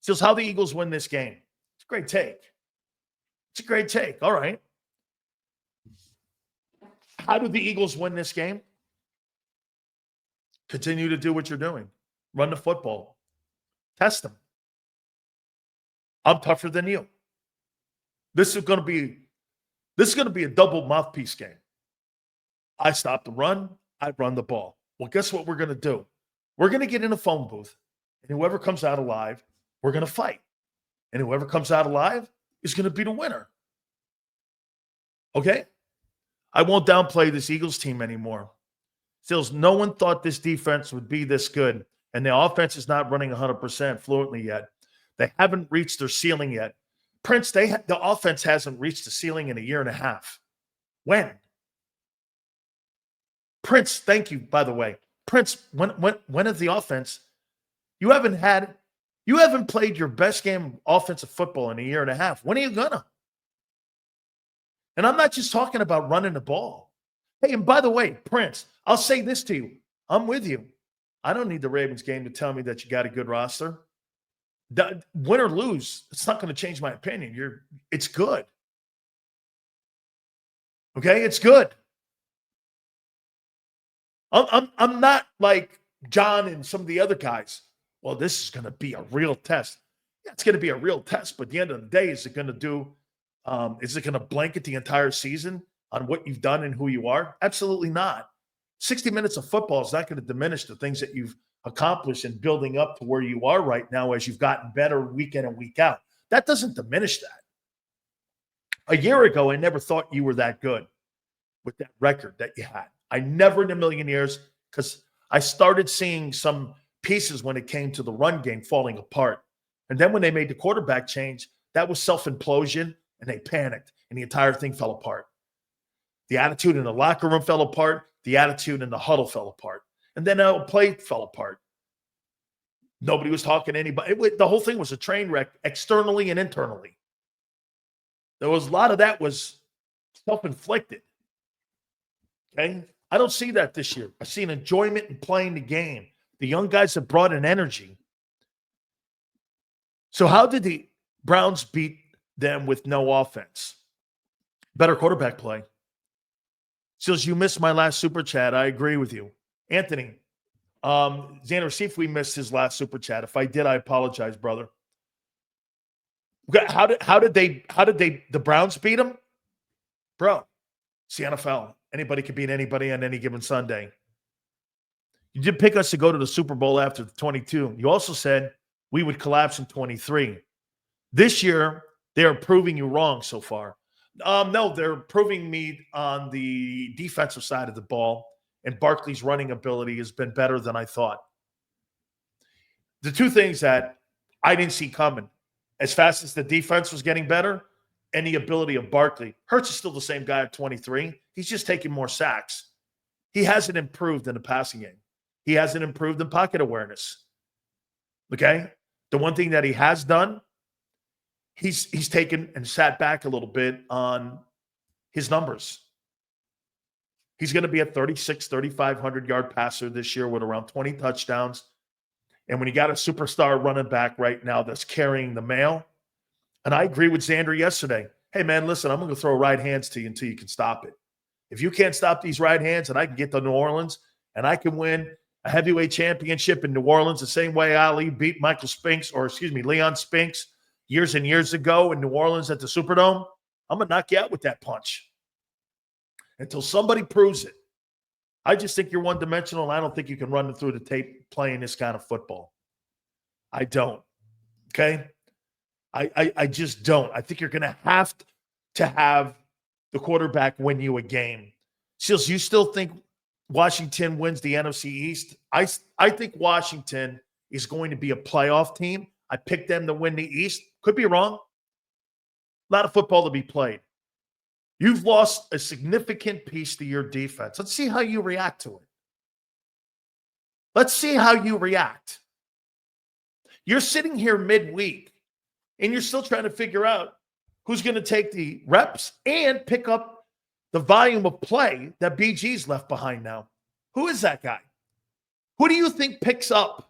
Sills, how the Eagles win this game. It's a great take. It's a great take. All right. How do the Eagles win this game? Continue to do what you're doing. Run the football. Test them. I'm tougher than you. This is going to be a double mouthpiece game. I stop the run. I run the ball. Well, guess what we're going to do? We're going to get in a phone booth, and whoever comes out alive, we're going to fight. And whoever comes out alive is going to be the winner. Okay? I won't downplay this Eagles team anymore. Still, no one thought this defense would be this good, and the offense is not running 100% fluently yet. They haven't reached their ceiling yet. Prince, the offense hasn't reached the ceiling in a year and a half. When? Prince, thank you, by the way. Prince, when is the offense? You haven't played your best game of offensive football in a year and a half. When are you gonna? And I'm not just talking about running the ball. Hey, and by the way, Prince, I'll say this to you. I'm with you. I don't need the Ravens game to tell me that you got a good roster. Win or lose, it's not going to change my opinion. It's good. Okay, it's good. I'm not like John and some of the other guys. Well, this is going to be a real test. Yeah, it's going to be a real test, but at the end of the day, is it going to do? Is it going to blanket the entire season on what you've done and who you are? Absolutely not. 60 minutes of football is not going to diminish the things that you've accomplished in building up to where you are right now as you've gotten better week in and week out. That doesn't diminish that. A year ago, I never thought you were that good with that record that you had. I never in a million years, because I started seeing some pieces when it came to the run game falling apart. And then when they made the quarterback change, that was self-implosion, and they panicked, and the entire thing fell apart. The attitude in the locker room fell apart. The attitude in the huddle fell apart. And then the play fell apart. Nobody was talking to anybody. The whole thing was a train wreck externally and internally. There was a lot of that was self-inflicted. Okay? I don't see that this year. I see an enjoyment in playing the game. The young guys have brought an energy. So how did the Browns beat them with no offense? Better quarterback play. Seals, you missed my last super chat. I agree with you. Anthony, Xander, see if we missed his last super chat. If I did, I apologize, brother. How did the Browns beat them? Bro, it's the NFL. Anybody can beat anybody on any given Sunday. You did pick us to go to the Super Bowl after the 22. You also said we would collapse in 23. This year, they are proving you wrong so far. No, they're proving me on the defensive side of the ball, and Barkley's running ability has been better than I thought. The two things that I didn't see coming, as fast as the defense was getting better, and the ability of Barkley. Hurts is still the same guy at 23. He's just taking more sacks. He hasn't improved in the passing game. He hasn't improved in pocket awareness. Okay? The one thing that he has done, he's taken and sat back a little bit on his numbers. He's going to be a 3,500-yard passer this year with around 20 touchdowns. And when you got a superstar running back right now that's carrying the mail, and I agree with Xander yesterday. Hey, man, listen, I'm going to throw right hands to you until you can stop it. If you can't stop these right hands and I can get to New Orleans and I can win a heavyweight championship in New Orleans the same way Ali beat Leon Spinks years and years ago in New Orleans at the Superdome, I'm going to knock you out with that punch until somebody proves it. I just think you're one-dimensional, and I don't think you can run through the tape playing this kind of football. I don't. Okay? I just don't. I think you're going to have the quarterback win you a game. Seals, you still think Washington wins the NFC East? I think Washington is going to be a playoff team. I picked them to win the East. Could be wrong. A lot of football to be played. You've lost a significant piece to your defense. Let's see how you react to it. Let's see how you react. You're sitting here midweek, and you're still trying to figure out who's going to take the reps and pick up the volume of play that BG's left behind now. Who is that guy? Who do you think picks up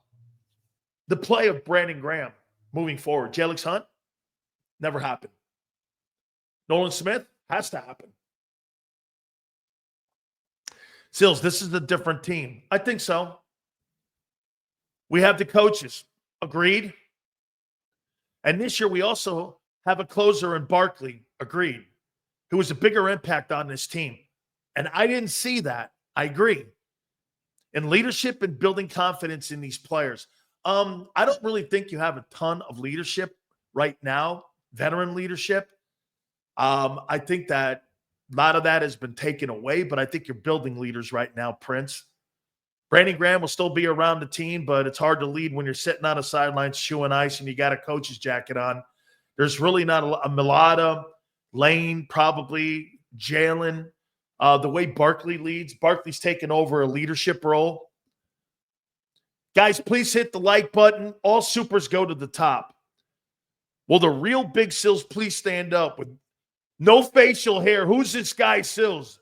the play of Brandon Graham moving forward? Jalix Hunt? Never happened. Nolan Smith? Has to happen. Sills, this is a different team. I think so. We have the coaches. Agreed. And this year we also have a closer in Barkley. Agreed. Who was a bigger impact on this team. And I didn't see that. I agree. And leadership and building confidence in these players. I don't really think you have a ton of leadership right now, veteran leadership. I think that a lot of that has been taken away, but I think you're building leaders right now, Prince. Brandon Graham will still be around the team, but it's hard to lead when you're sitting on a sideline chewing ice and you got a coach's jacket on. There's really not a Milata, Lane, probably Jalen. The way Barkley leads, Barkley's taken over a leadership role. Guys, please hit the like button. All supers go to the top. Will the real Big Sills please stand up with no facial hair? Who's this guy, Sills?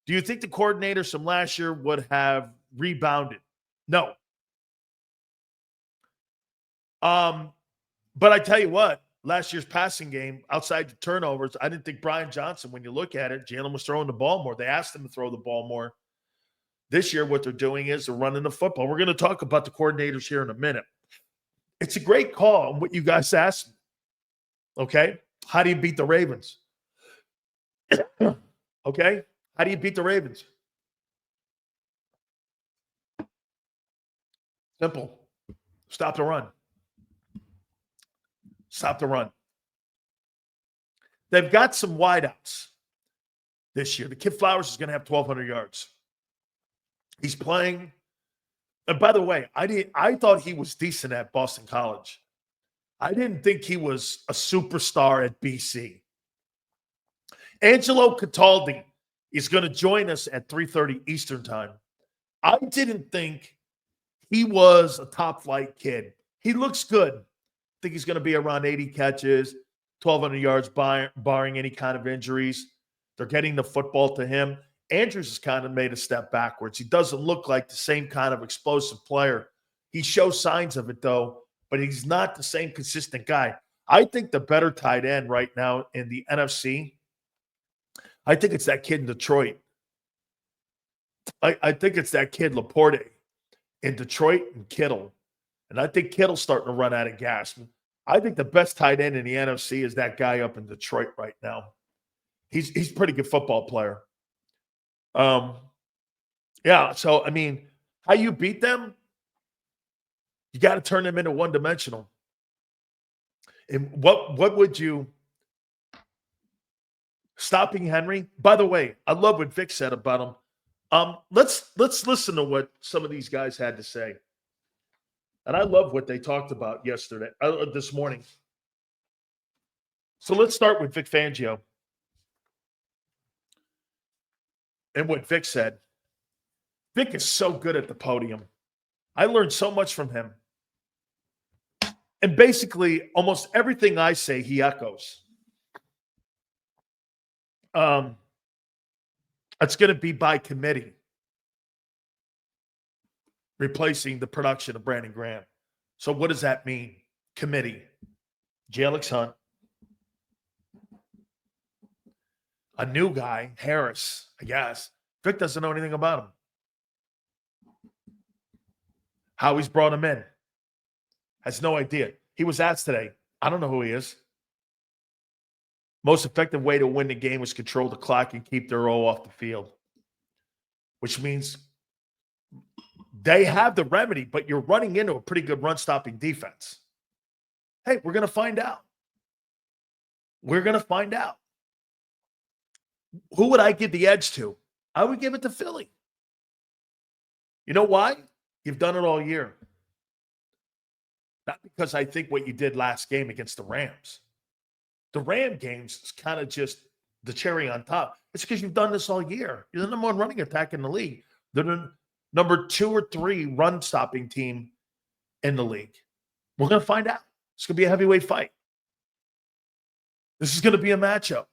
Do you think the coordinators from last year would have rebounded? No. But I tell you what, last year's passing game, outside the turnovers, I didn't think Brian Johnson, when you look at it, Jalen was throwing the ball more. They asked him to throw the ball more. This year, what they're doing is they're running the football. We're going to talk about the coordinators here in a minute. It's a great call on what you guys asked me. Okay? How do you beat the Ravens? Okay? How do you beat the Ravens? Simple. Stop the run. Stop the run. They've got some wideouts this year. The Kid Flowers is going to have 1,200 yards. He's playing. And by the way, I thought he was decent at Boston College. I didn't think he was a superstar at BC. Angelo Cataldi is going to join us at 3:30 Eastern time. I didn't think he was a top-flight kid. He looks good. I think he's going to be around 80 catches, 1,200 yards, barring any kind of injuries. They're getting the football to him. Andrews has kind of made a step backwards. He doesn't look like the same kind of explosive player. He shows signs of it, though, but he's not the same consistent guy. I think the better tight end right now in the NFC, I think it's that kid in Detroit. I think it's that kid Laporte in Detroit and Kittle. And I think Kittle's starting to run out of gas. I think the best tight end in the NFC is that guy up in Detroit right now. He's a pretty good football player. Yeah, so, I mean, how you beat them, you got to turn them into one-dimensional. And what would you – stopping Henry? By the way, I love what Vic said about him. Let's listen to what some of these guys had to say. And I love what they talked about this morning. So let's start with Vic Fangio. And what Vic said. Vic is so good at the podium. I learned so much from him. And basically, almost everything I say, he echoes. It's going to be by committee, replacing the production of Brandon Graham. So what does that mean? Committee. J.Alex Hunt. A new guy, Harris, I guess. Vic doesn't know anything about him. How he's brought him in. Has no idea. He was asked today. I don't know who he is. Most effective way to win the game is control the clock and keep their O off the field. Which means they have the remedy, but you're running into a pretty good run-stopping defense. Hey, we're going to find out. We're going to find out. Who would I give the edge to? I would give it to Philly. You know why? You've done it all year. Not because I think what you did last game against the Rams. The Ram games is kind of just the cherry on top. It's because you've done this all year. You're the number one running attack in the league. They're the number 2 or 3 run-stopping team in the league. We're going to find out. It's going to be a heavyweight fight. This is going to be a matchup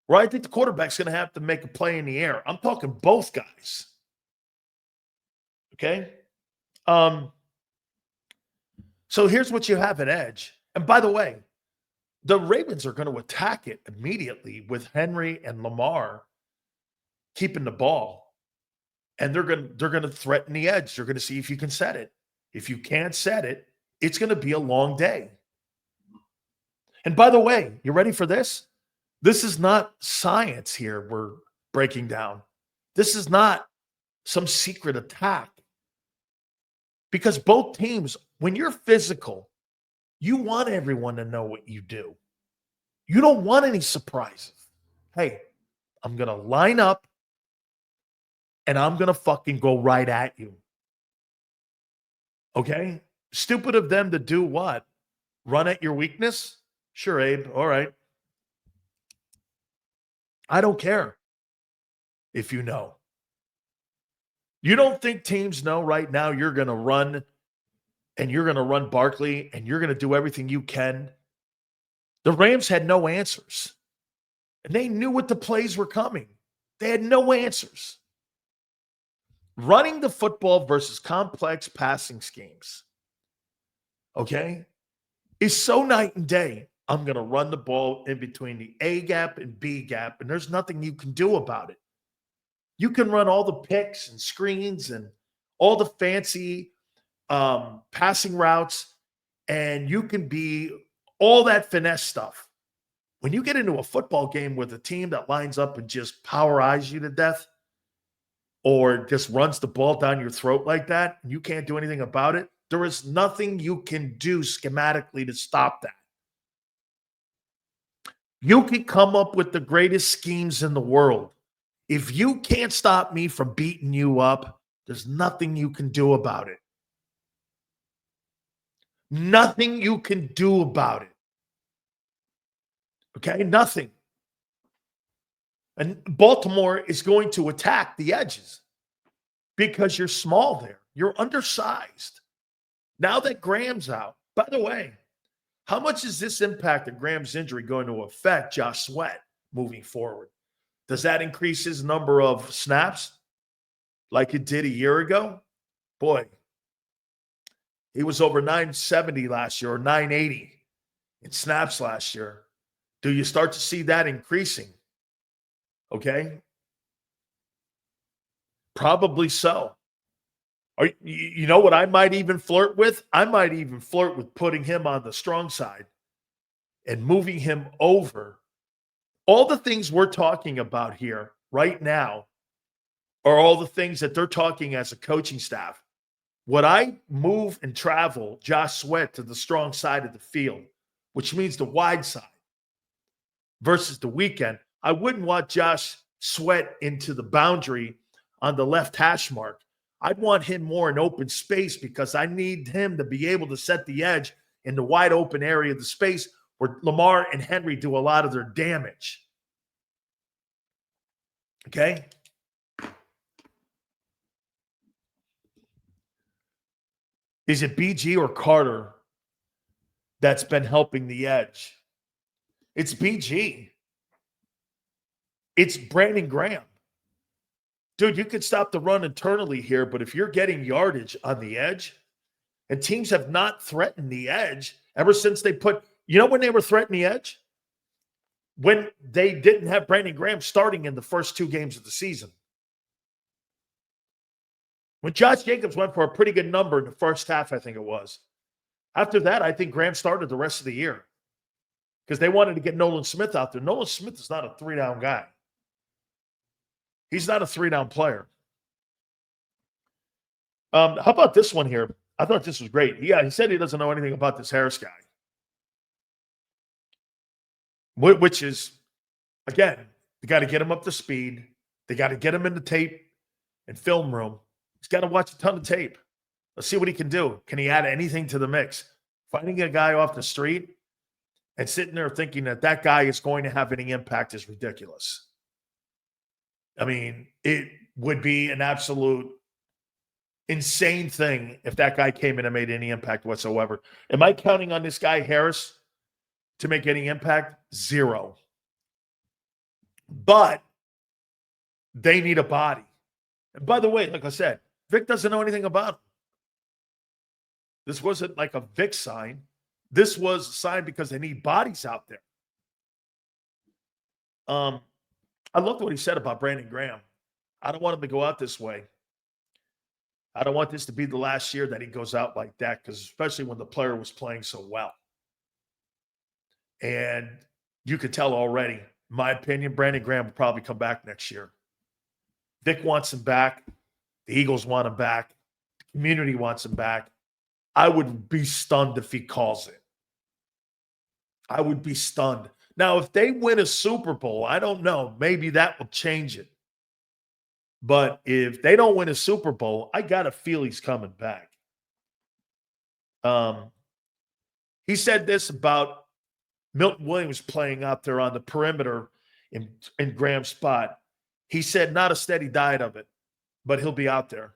where I think the quarterback's going to have to make a play in the air. I'm talking both guys. Okay? So here's what you have at edge. And by the way, the Ravens are going to attack it immediately with Henry and Lamar keeping the ball. And they're going to threaten the edge. They're going to see if you can set it. If you can't set it, it's going to be a long day. And by the way, you ready for this? This is not science here we're breaking down. This is not some secret attack. Because both teams, when you're physical, you want everyone to know what you do. You don't want any surprises. Hey, I'm going to line up and I'm going to fucking go right at you. Okay? Stupid of them to do what? Run at your weakness? Sure, Abe. All right. I don't care if you know. You don't think teams know right now you're going to run and you're going to run Barkley and you're going to do everything you can? The Rams had no answers. And they knew what the plays were coming. They had no answers. Running the football versus complex passing schemes, okay, is so night and day. I'm going to run the ball in between the A gap and B gap, and there's nothing you can do about it. You can run all the picks and screens and all the fancy passing routes, and you can be all that finesse stuff. When you get into a football game with a team that lines up and just power eyes you to death, or just runs the ball down your throat like that, and you can't do anything about it, there is nothing you can do schematically to stop that. You can come up with the greatest schemes in the world. If you can't stop me from beating you up, there's nothing you can do about it. Nothing you can do about it. Okay? Nothing. And Baltimore is going to attack the edges because you're small there. You're undersized. Now that Graham's out, by the way, how much is this impact of Graham's injury going to affect Josh Sweat moving forward? Does that increase his number of snaps like it did a year ago? Boy, he was over 970 last year or 980 in snaps last year. Do you start to see that increasing? Okay. Probably so. You know what I might even flirt with? I might even flirt with putting him on the strong side and moving him over. All the things we're talking about here right now are all the things that they're talking as a coaching staff. Would I move and travel Josh Sweat to the strong side of the field, which means the wide side, versus the weekend? I wouldn't want Josh Sweat into the boundary on the left hash mark. I'd want him more in open space because I need him to be able to set the edge in the wide open area of the space where Lamar and Henry do a lot of their damage. Okay? Is it BG or Carter that's been helping the edge? It's BG. It's Brandon Graham. Dude, you could stop the run internally here, but if you're getting yardage on the edge, and teams have not threatened the edge ever since they put, you know when they were threatening the edge? When they didn't have Brandon Graham starting in the first 2 games of the season. When Josh Jacobs went for a pretty good number in the first half, I think it was. After that, I think Graham started the rest of the year because they wanted to get Nolan Smith out there. Nolan Smith is not a 3-down guy. He's not a 3-down player. How about this one here? I thought this was great. Yeah, he said he doesn't know anything about this Harris guy. Which is, again, they got to get him up to speed. They got to get him in the tape and film room. He's got to watch a ton of tape. Let's see what he can do. Can he add anything to the mix? Finding a guy off the street and sitting there thinking that that guy is going to have any impact is ridiculous. I mean, it would be an absolute insane thing if that guy came in and made any impact whatsoever. Am I counting on this guy, Harris, to make any impact? 0. But they need a body. And by the way, like I said, Vic doesn't know anything about him. This wasn't like a Vic sign. This was a sign because they need bodies out there. I loved what he said about Brandon Graham. I don't want him to go out this way. I don't want this to be the last year that he goes out like that, because especially when the player was playing so well. And you could tell already, in my opinion, Brandon Graham will probably come back next year. Vic wants him back. The Eagles want him back. The community wants him back. I would be stunned if he calls it. I would be stunned. Now, if they win a Super Bowl, I don't know. Maybe that will change it. But if they don't win a Super Bowl, I got to feel he's coming back. He said this about Milton Williams playing out there on the perimeter in Graham's spot. He said not a steady diet of it, but he'll be out there.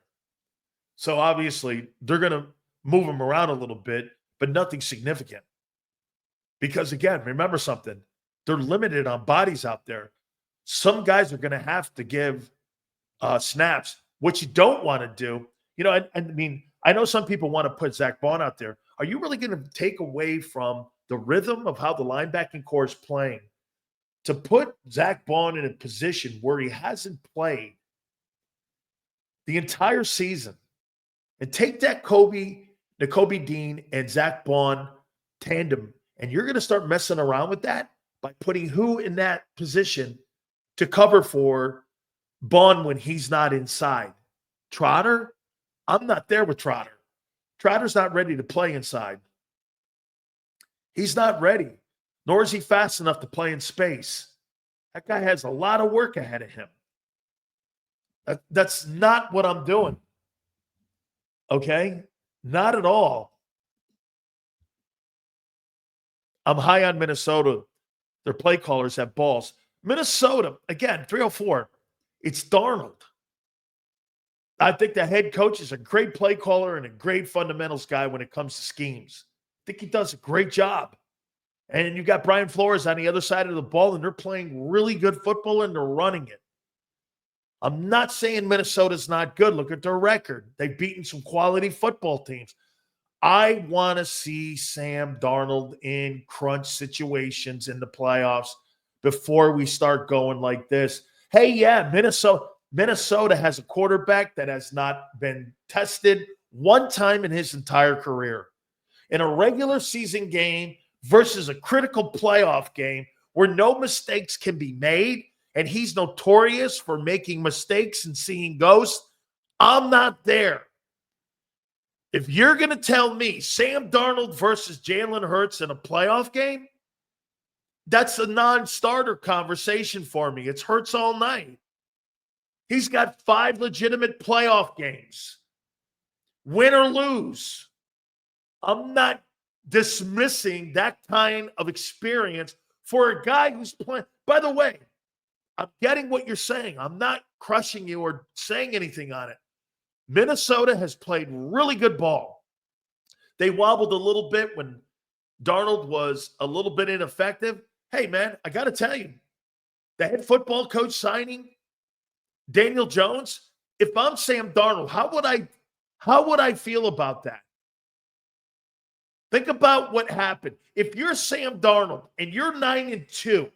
So obviously they're going to move him around a little bit, but nothing significant. Because again, remember something, they're limited on bodies out there. some guys are going to have to give snaps. What you don't want to do, I mean, I know some people want to put Zach Bond out there. Are you really going to take away from the rhythm of how the linebacking core is playing to put Zach Bond in a position where he hasn't played the entire season and take that Nakobe Dean and Zach Bond tandem, and you're going to start messing around with that by putting who in that position to cover for Bond when he's not inside? Trotter? I'm not there with Trotter. Trotter's not ready to play inside. He's not ready, nor is he fast enough to play in space. That guy has a lot of work ahead of him. That's not what I'm doing. Okay? Not at all. I'm high on Minnesota. Their play callers have balls. Minnesota, again, 304. It's Darnold. I think the head coach is a great play caller and a great fundamentals guy when it comes to schemes. I think he does a great job. And you got Brian Flores on the other side of the ball, and they're playing really good football, and they're running it. I'm not saying Minnesota's not good. Look at their record. They've beaten some quality football teams. I want to see Sam Darnold in crunch situations in the playoffs before we start going like this. Hey, yeah, Minnesota has a quarterback that has not been tested one time in his entire career. In a regular season game versus a critical playoff game where no mistakes can be made, and he's notorious for making mistakes and seeing ghosts, I'm not there. If you're going to tell me Sam Darnold versus Jalen Hurts in a playoff game, that's a non-starter conversation for me. It's Hurts all night. He's got 5 legitimate playoff games. Win or lose. I'm not dismissing that kind of experience for a guy who's playing. By the way, I'm getting what you're saying. I'm not crushing you or saying anything on it. Minnesota has played really good ball. They wobbled a little bit when Darnold was a little bit ineffective. Hey, man, I got to tell you, the head football coach signing Daniel Jones, if I'm Sam Darnold, how would I feel about that? Think about what happened. If you're Sam Darnold and you're 9-2,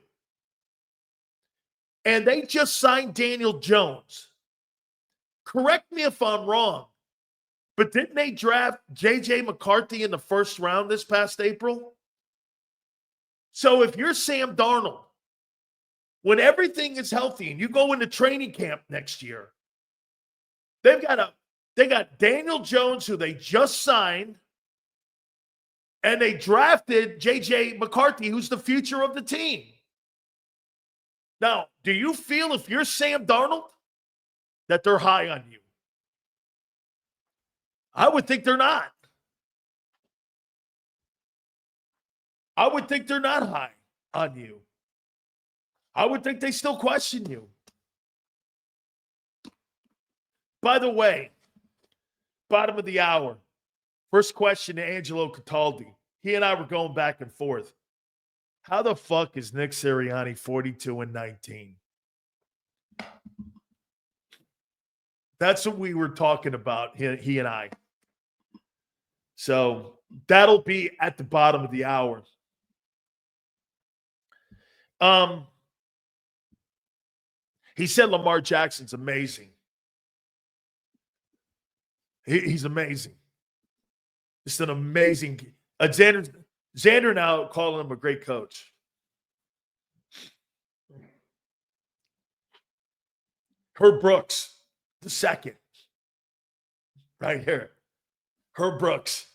and they just signed Daniel Jones, correct me if I'm wrong, but didn't they draft J.J. McCarthy in the first round this past April? So if you're Sam Darnold, when everything is healthy and you go into training camp next year, they got Daniel Jones, who they just signed, and they drafted J.J. McCarthy, who's the future of the team. Now, do you feel if you're Sam Darnold that they're high on you? I would think they're not. I would think they're not high on you. I would think they still question you. By the way, bottom of the hour, first question to Angelo Cataldi. He and I were going back and forth. How the fuck is Nick Sirianni 42-19? That's what we were talking about, he and I. So that'll be at the bottom of the hour. He said Lamar Jackson's amazing. He's amazing. It's an amazing. Xander now calling him a great coach. Herb Brooks, the second. Right here. Herb Brooks.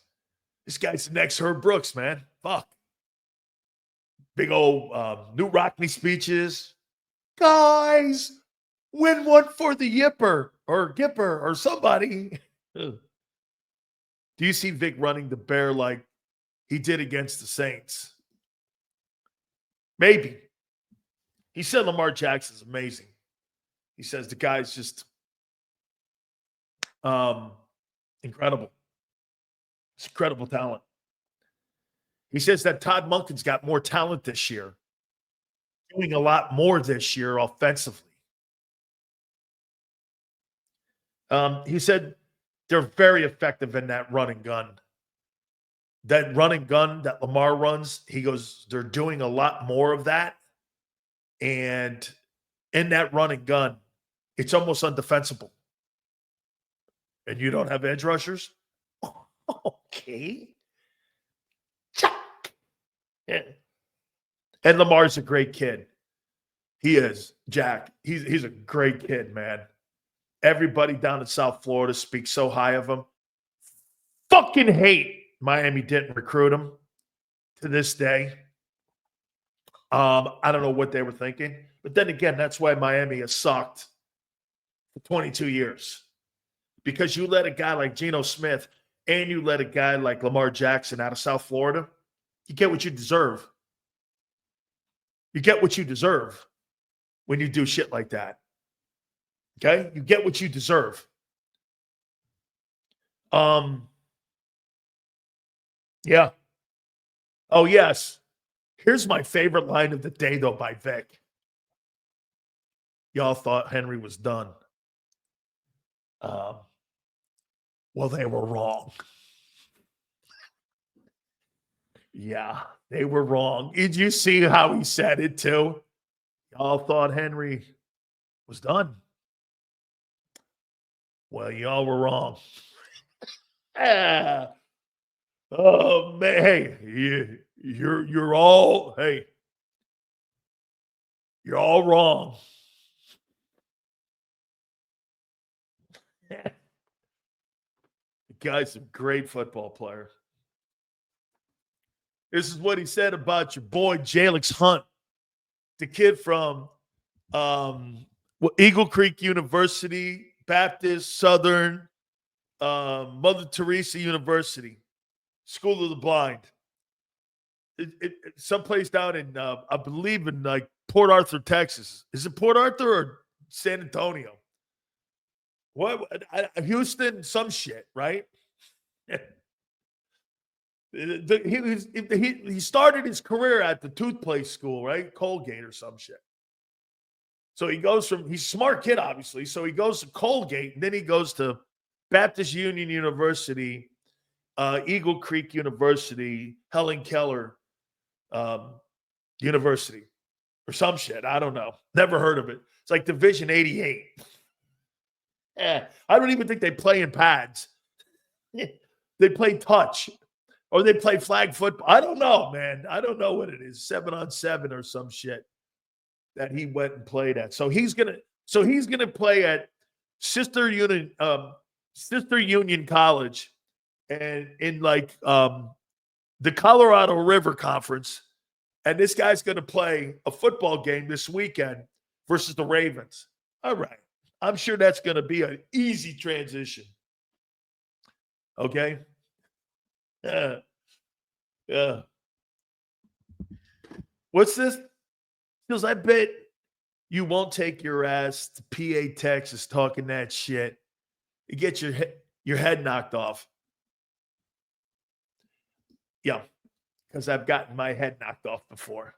This guy's the next Herb Brooks, man. Fuck. Big old New Rockney speeches. Guys, win one for the Yipper or Gipper or somebody. Do you see Vic running the bear like he did against the Saints? Maybe. He said Lamar Jackson's amazing. He says the guy's just incredible. It's incredible talent. He says that Todd Monken's got more talent this year. doing a lot more this year offensively. He said they're very effective in that run and gun. That run and gun that Lamar runs, he goes, they're doing a lot more of that. And in that run and gun, it's almost undefensible. And you don't have edge rushers? Okay. Yeah. And Lamar's a great kid. He is, Jack. He's a great kid, man. Everybody down in South Florida speaks so high of him. Fucking hate Miami didn't recruit him to this day. I don't know what they were thinking. But then again, that's why Miami has sucked for 22 years. Because you let a guy like Geno Smith and you let a guy like Lamar Jackson out of South Florida, you get what you deserve. You get what you deserve when you do shit like that. Okay? You get what you deserve. Yeah. Oh, yes. Here's my favorite line of the day, though, by Vic. Y'all thought Henry was done. Well, they were wrong. Yeah, they were wrong. Did you see how he said it, too? Y'all thought Henry was done. Well, y'all were wrong. Ah. Oh, man. Hey, you're all, hey, you're all wrong. The guy's a great football player. This is what he said about your boy, Jalix Hunt, the kid from Eagle Creek University, Baptist, Southern, Mother Teresa University, School of the Blind. Someplace down in, I believe in like Port Arthur, Texas. Is it Port Arthur or San Antonio? What? Houston, some shit, right? He started his career at the toothpaste school, right? Colgate or some shit. So he goes from, he's a smart kid, obviously. So he goes to Colgate, and then he goes to Baptist Union University, Eagle Creek University, Helen Keller University, or some shit. I don't know. Never heard of it. It's like Division 88. I don't even think they play in pads. They play touch. Or they play flag football. I don't know, man. I don't know what it is. 7-on-7 or some shit that he went and played at. So he's gonna play at Sister Union College, and in like the Colorado River Conference. And this guy's gonna play a football game this weekend versus the Ravens. All right. I'm sure that's gonna be an easy transition. Okay. Yeah. What's this? Because I bet you won't take your ass to PA, Texas, talking that shit. You get your head knocked off. Yeah, because I've gotten my head knocked off before.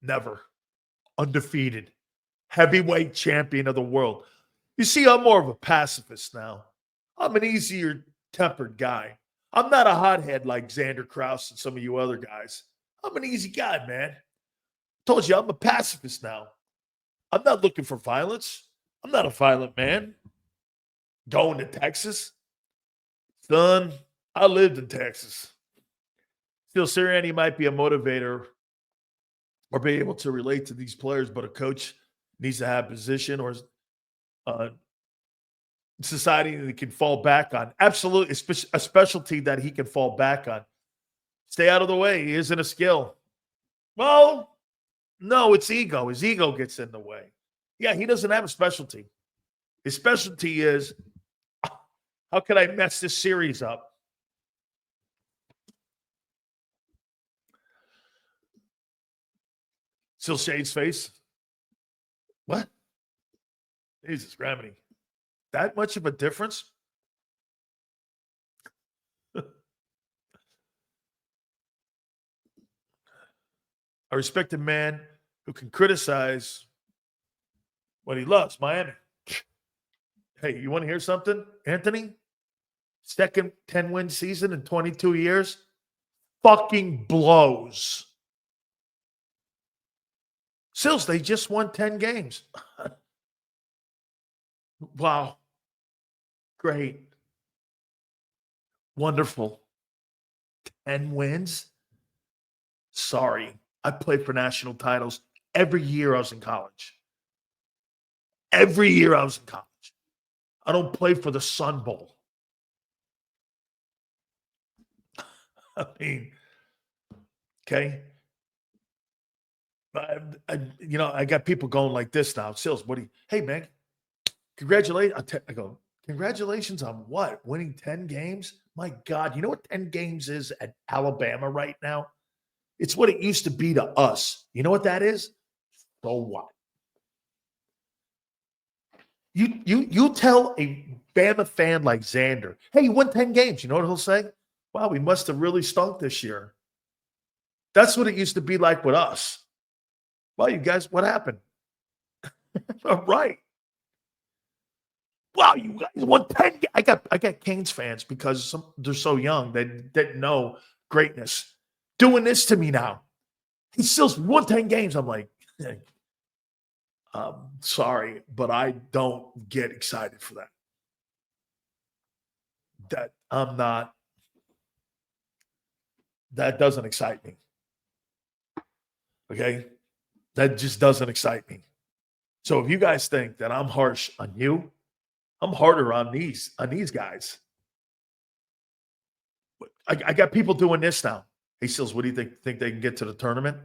Never. Undefeated. Heavyweight champion of the world. You see, I'm more of a pacifist now. I'm an easier tempered guy. I'm not a hothead like Xander Krause and some of you other guys. I'm an easy guy, man. Told you I'm a pacifist now. I'm not looking for violence. I'm not a violent man. Going to Texas? Son, I lived in Texas. Still, Sirianni might be a motivator or be able to relate to these players, but a coach needs to have position or society that he can fall back on. Absolutely. A specialty that he can fall back on. Stay out of the way. He isn't a skill. Well, no, it's ego. His ego gets in the way. Yeah, he doesn't have a specialty. His specialty is, how can I mess this series up? Still Shade's face. What? Jesus, gravity. That much of a difference? A respected man who can criticize what he loves, Miami. Hey, you want to hear something, Anthony? Second 10-win season in 22 years fucking blows. Sills, they just won 10 games. Wow. Great. Wonderful. 10 wins? Sorry. I played for national titles every year I was in college. Every year I was in college. I don't play for the Sun Bowl. I mean, okay. I got people going like this now. Sills, hey, man, congratulations. I go, congratulations on what? Winning 10 games? My God, you know what 10 games is at Alabama right now? It's what it used to be to us. You know what that is? So what? You tell a Bama fan like Xander, hey, you won 10 games. You know what he'll say? Wow, we must have really stunk this year. That's what it used to be like with us. Well, you guys, what happened? All right. Wow, you guys won 10. I got Canes fans because they're so young. They didn't know greatness. Doing this to me now. He still won 10 games. I'm like, sorry, but I don't get excited for that. That doesn't excite me. Okay? That just doesn't excite me. So if you guys think that I'm harsh on you, I'm harder on these guys. I got people doing this now. Hey, Sills, what do you think they can get to the tournament?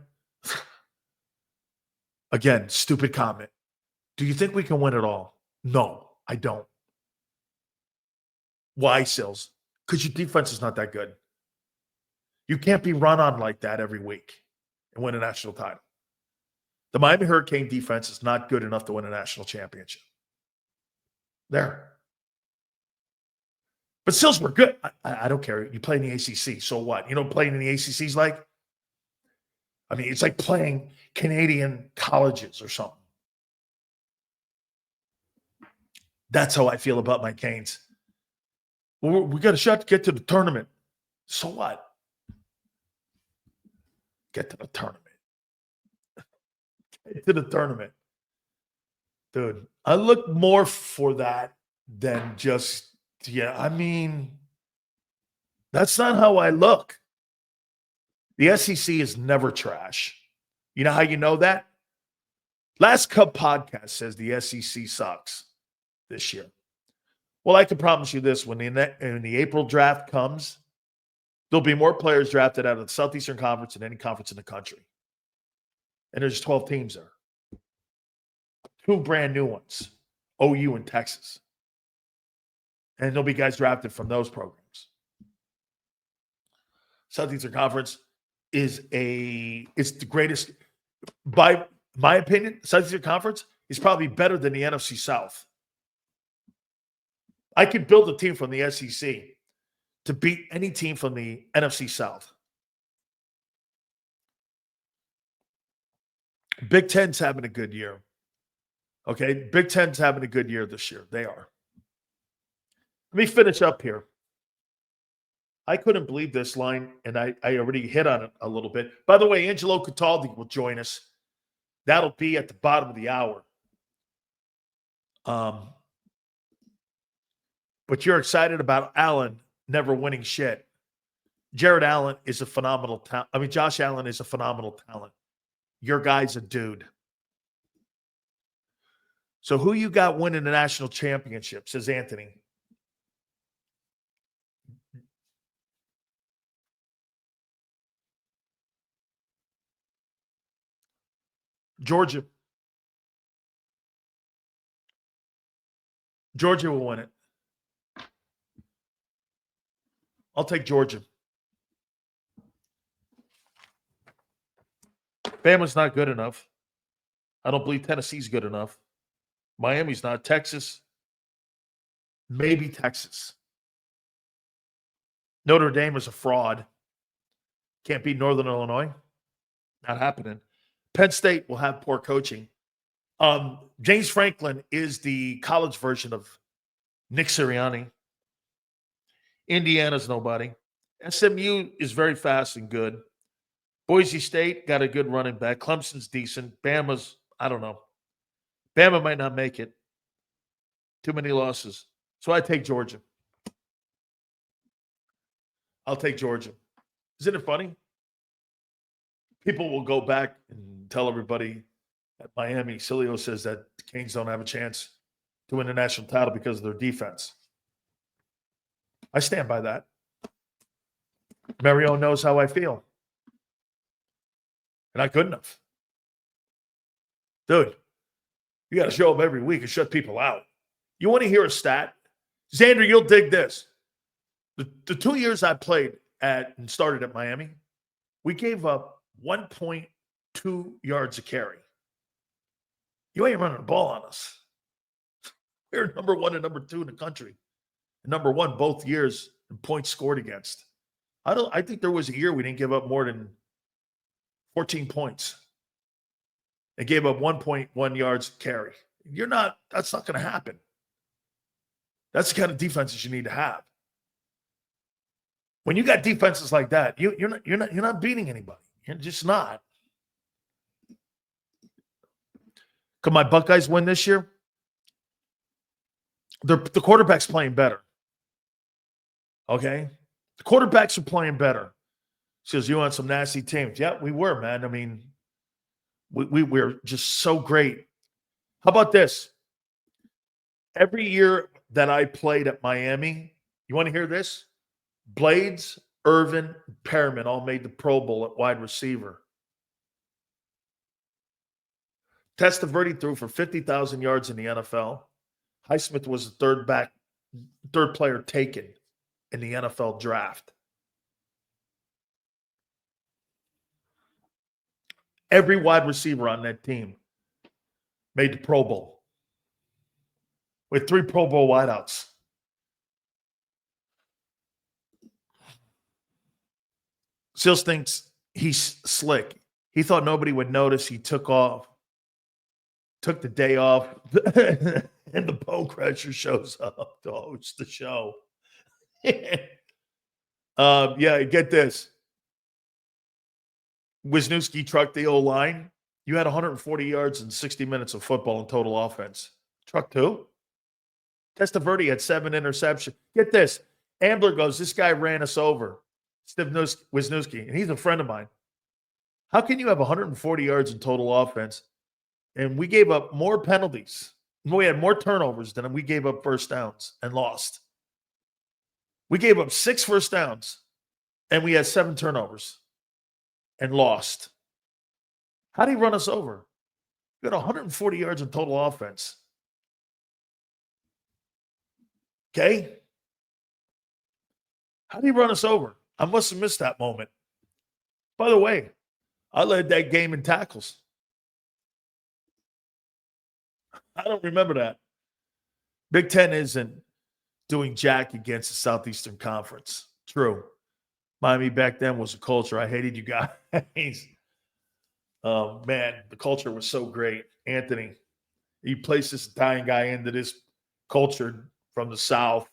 Again, stupid comment. Do you think we can win it all? No, I don't. Why, Sills? Because your defense is not that good. You can't be run on like that every week and win a national title. The Miami Hurricane defense is not good enough to win a national championship. There. But Sills, we're good. I don't care. You play in the ACC, so what? You know what playing in the ACC is like? I mean, it's like playing Canadian colleges or something. That's how I feel about my Canes. We got a shot to get to the tournament. So what? Get to the tournament. Get to the tournament. Dude, I look more for that than just, I mean, that's not how I look. The SEC is never trash. You know how you know that? Last Cup podcast says the SEC sucks this year. Well, I can promise you this. When the April draft comes, there'll be more players drafted out of the Southeastern Conference than any conference in the country. And there's 12 teams there. 2 brand new ones, OU and Texas. And there'll be guys drafted from those programs. Southeastern Conference it's the greatest, by my opinion, Southeastern Conference is probably better than the NFC South. I could build a team from the SEC to beat any team from the NFC South. Big Ten's having a good year. Okay, Big Ten's having a good year this year. They are. Let me finish up here. I couldn't believe this line, and I already hit on it a little bit. By the way, Angelo Cataldi will join us. That'll be at the bottom of the hour. But you're excited about Allen never winning shit. Jared Allen is a phenomenal talent. I mean, Josh Allen is a phenomenal talent. Your guy's a dude. So who you got winning the national championship, says Anthony. Georgia. Georgia will win it. I'll take Georgia. Bama's not good enough. I don't believe Tennessee's good enough. Miami's not. Texas. Maybe Texas. Notre Dame is a fraud. Can't beat Northern Illinois. Not happening. Penn State will have poor coaching. James Franklin is the college version of Nick Sirianni. Indiana's nobody. SMU is very fast and good. Boise State got a good running back. Clemson's decent. Bama's, I don't know. Bama might not make it. Too many losses. So I take Georgia. I'll take Georgia. Isn't it funny? People will go back and tell everybody at Miami, Sileo says that the Canes don't have a chance to win the national title because of their defense. I stand by that. Mario knows how I feel. They're not good enough. Dude, you got to show up every week and shut people out. You want to hear a stat? Xander, you'll dig this. The 2 years I played at and started at Miami, we gave up 1.2 yards a carry. You ain't running the ball on us. We're number 1 and number 2 in the country. And number 1 both years in points scored against. I think there was a year we didn't give up more than 14 points. They gave up 1.1 yards carry. That's not going to happen. That's the kind of defenses you need to have. When you got defenses like that, you're not beating anybody. You're just not. Could my Buckeyes win this year? The quarterback's playing better. Okay? The quarterbacks are playing better. Says, you want some nasty teams. Yeah, we were, man. I mean, we're just so great. How about this? Every year that I played at Miami, you want to hear this? Blades, Irvin, Perriman all made the Pro Bowl at wide receiver. Testaverde threw for 50,000 yards in the NFL. Highsmith was the third player taken in the NFL draft. Every wide receiver on that team made the Pro Bowl with 3 Pro Bowl wideouts. Seals thinks he's slick. He thought nobody would notice. He took the day off, and the Bone Crusher shows up to host the show. Yeah, get this. Wisniewski trucked the O-line. You had 140 yards and 60 minutes of football in total offense. Trucked who? Testaverde had 7 interceptions. Get this. Ambler goes, this guy ran us over. Wisniewski, and he's a friend of mine. How can you have 140 yards in total offense, and we gave up more penalties? We had more turnovers than we gave up first downs and lost. We gave up 6 first downs, and we had 7 turnovers and lost. How did he run us over? We got 140 yards in total offense. Okay? How did he run us over? I must have missed that moment. By the way, I led that game in tackles. I don't remember that. Big Ten isn't doing jack against the Southeastern Conference. True. Miami back then was a culture. I hated you guys. Oh, man, the culture was so great. Anthony, he placed this Italian guy into this culture from the South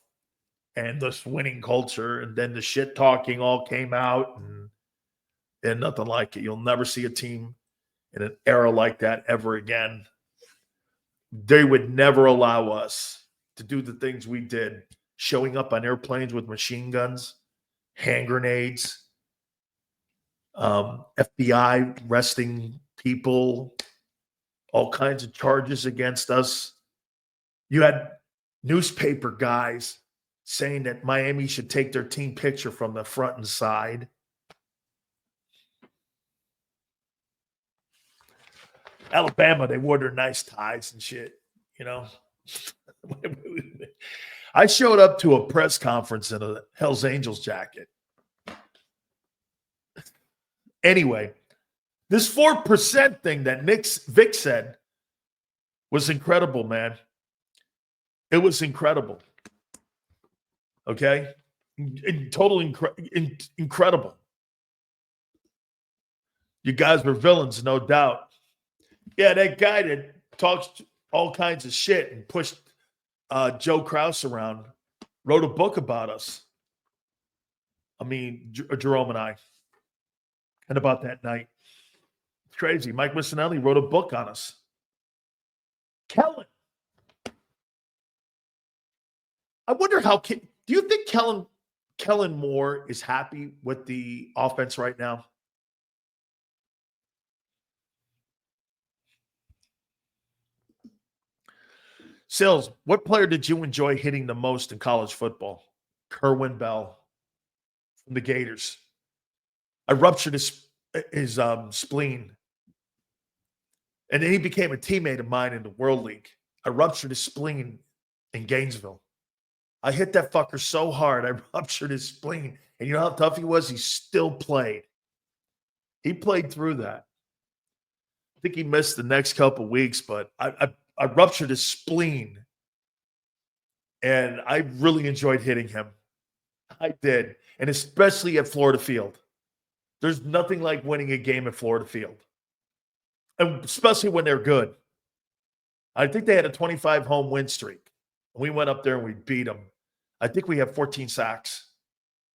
and this winning culture, and then the shit talking all came out, and nothing like it. You'll never see a team in an era like that ever again. They would never allow us to do the things we did, showing up on airplanes with machine guns, hand grenades, FBI arresting people, all kinds of charges against us. You had newspaper guys saying that Miami should take their team picture from the front and side. Alabama, they wore their nice ties and shit, you know. I showed up to a press conference in a Hells Angels jacket. Anyway, this 4% thing that Vic said was incredible, man. It was incredible. Okay? Totally incredible. You guys were villains, no doubt. Yeah, that guy that talks all kinds of shit and pushed Joe Krause around wrote a book about us. I mean, Jerome and I, and about that night. It's crazy. Mike Missinelli wrote a book on us. Kellen. I wonder how. Do you think Kellen Moore is happy with the offense right now? Sills, what player did you enjoy hitting the most in college football? Kerwin Bell from the Gators. I ruptured his spleen, and then he became a teammate of mine in the World League. I ruptured his spleen in Gainesville. I hit that fucker so hard, I ruptured his spleen. And you know how tough he was? He still played. He played through that. I think he missed the next couple weeks, but I ruptured his spleen. And I really enjoyed hitting him. I did. And especially at Florida Field. There's nothing like winning a game at Florida Field. And especially when they're good. I think they had a 25 home win streak. We went up there and we beat them. I think we have 14 sacks.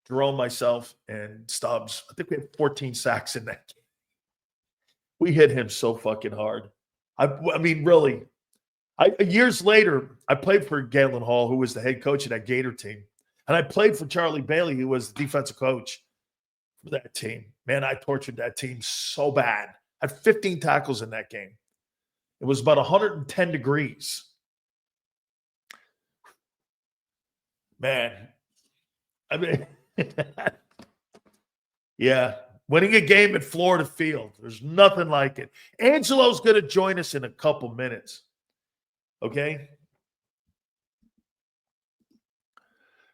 Jerome, myself, and Stubbs. I think we had 14 sacks in that game. We hit him so fucking hard. I mean, really. Years later, I played for Galen Hall, who was the head coach of that Gator team. And I played for Charlie Bailey, who was the defensive coach for that team. Man, I tortured that team so bad. I had 15 tackles in that game. It was about 110 degrees. Man, I mean, yeah, winning a game at Florida Field, there's nothing like it. Angelo's going to join us in a couple minutes. Okay?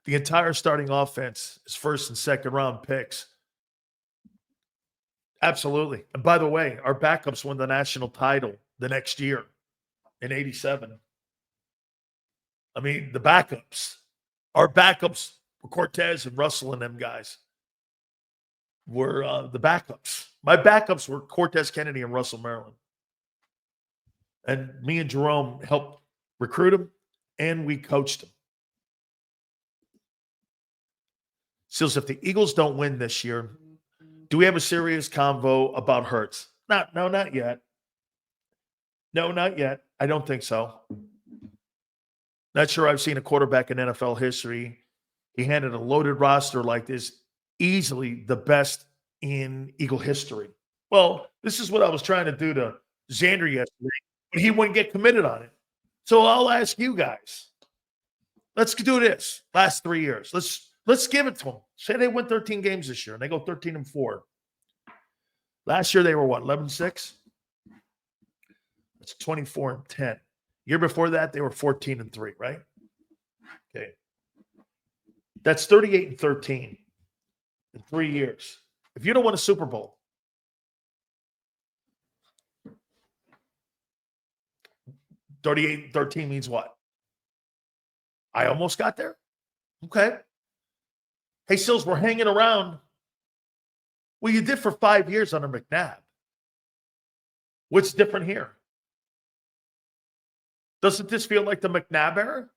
The entire starting offense is first and second round picks. Absolutely. And by the way, our backups won the national title the next year in 87. I mean, the backups. Our backups were Cortez and Russell and them guys were the backups. My backups were Cortez Kennedy and Russell Maryland. And me and Jerome helped recruit them, and we coached them. Seals, if the Eagles don't win this year, do we have a serious convo about Hurts? No, not yet. No, not yet. I don't think so. Not sure I've seen a quarterback in NFL history. He handled a loaded roster like this, easily the best in Eagle history. Well, this is what I was trying to do to Xander yesterday, but he wouldn't get committed on it. So I'll ask you guys. Let's do this. Last 3 years. Let's give it to them. Say they win 13 games this year, and they go 13-4. Last year they were what, 11-6? That's 24-10. Year before that, they were 14-3, right? Okay. That's 38-13 in 3 years. If you don't win a Super Bowl, $38-13 means what? I almost got there? Okay. Hey, Sills, we're hanging around. Well, you did for 5 years under McNabb. What's different here? Doesn't this feel like the McNabb era?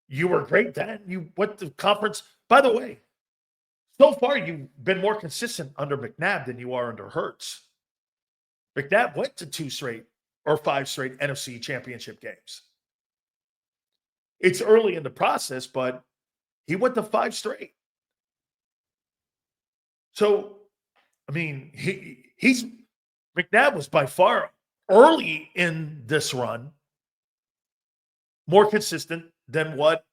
You were great then. You went to conference. By the way, so far you've been more consistent under McNabb than you are under Hurts. McNabb went to 2 straight or 5 straight NFC championship games. It's early in the process, but he went to 5 straight. So, I mean, McNabb was by far early in this run more consistent than what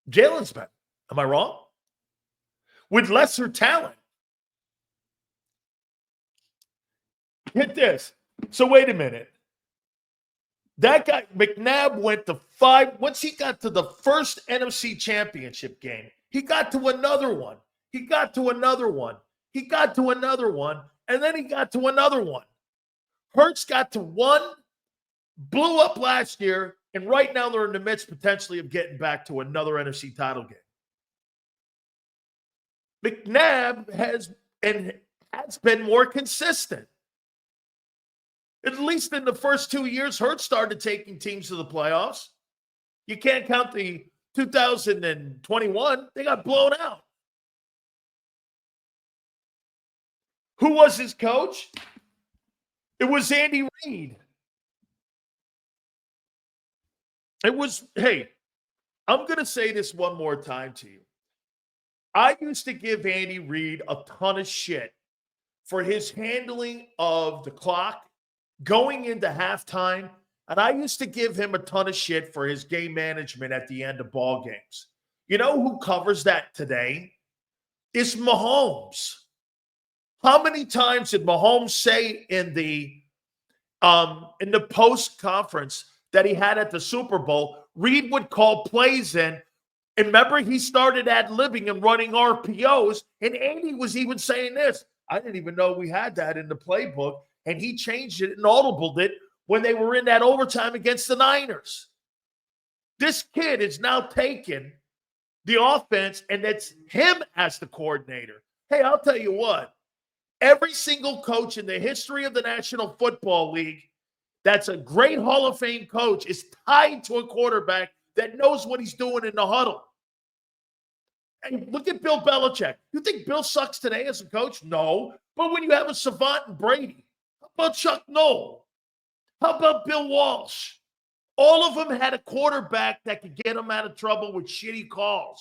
Jalen's been. Am I wrong? With lesser talent. Hit this. So wait a minute. That guy, McNabb, went to 5. Once he got to the first NFC championship game, he got to another one. He got to another one. He got to another one. And then he got to another one. Hurts got to 1, blew up last year, and right now they're in the midst potentially of getting back to another NFC title game. McNabb has been more consistent. At least in the first 2 years, Hurts started taking teams to the playoffs. You can't count the 2021. They got blown out. Who was his coach? It was Andy Reid. It was, hey, I'm going to say this one more time to you. I used to give Andy Reid a ton of shit for his handling of the clock going into halftime, and I used to give him a ton of shit for his game management at the end of ball games. You know who covers that today? Is Mahomes. How many times did Mahomes say in the post conference that he had at the Super Bowl, Reid would call plays in? And remember, he started ad-libbing and running RPOs, and Andy was even saying this. I didn't even know we had that in the playbook, and he changed it and audibled it when they were in that overtime against the Niners. This kid is now taking the offense, and it's him as the coordinator. Hey, I'll tell you what. Every single coach in the history of the National Football League that's a great Hall of Fame coach is tied to a quarterback that knows what he's doing in the huddle. And look at Bill Belichick. You think Bill sucks today as a coach? No. But when you have a savant and Brady, how about Chuck Noll? How about Bill Walsh? All of them had a quarterback that could get them out of trouble with shitty calls.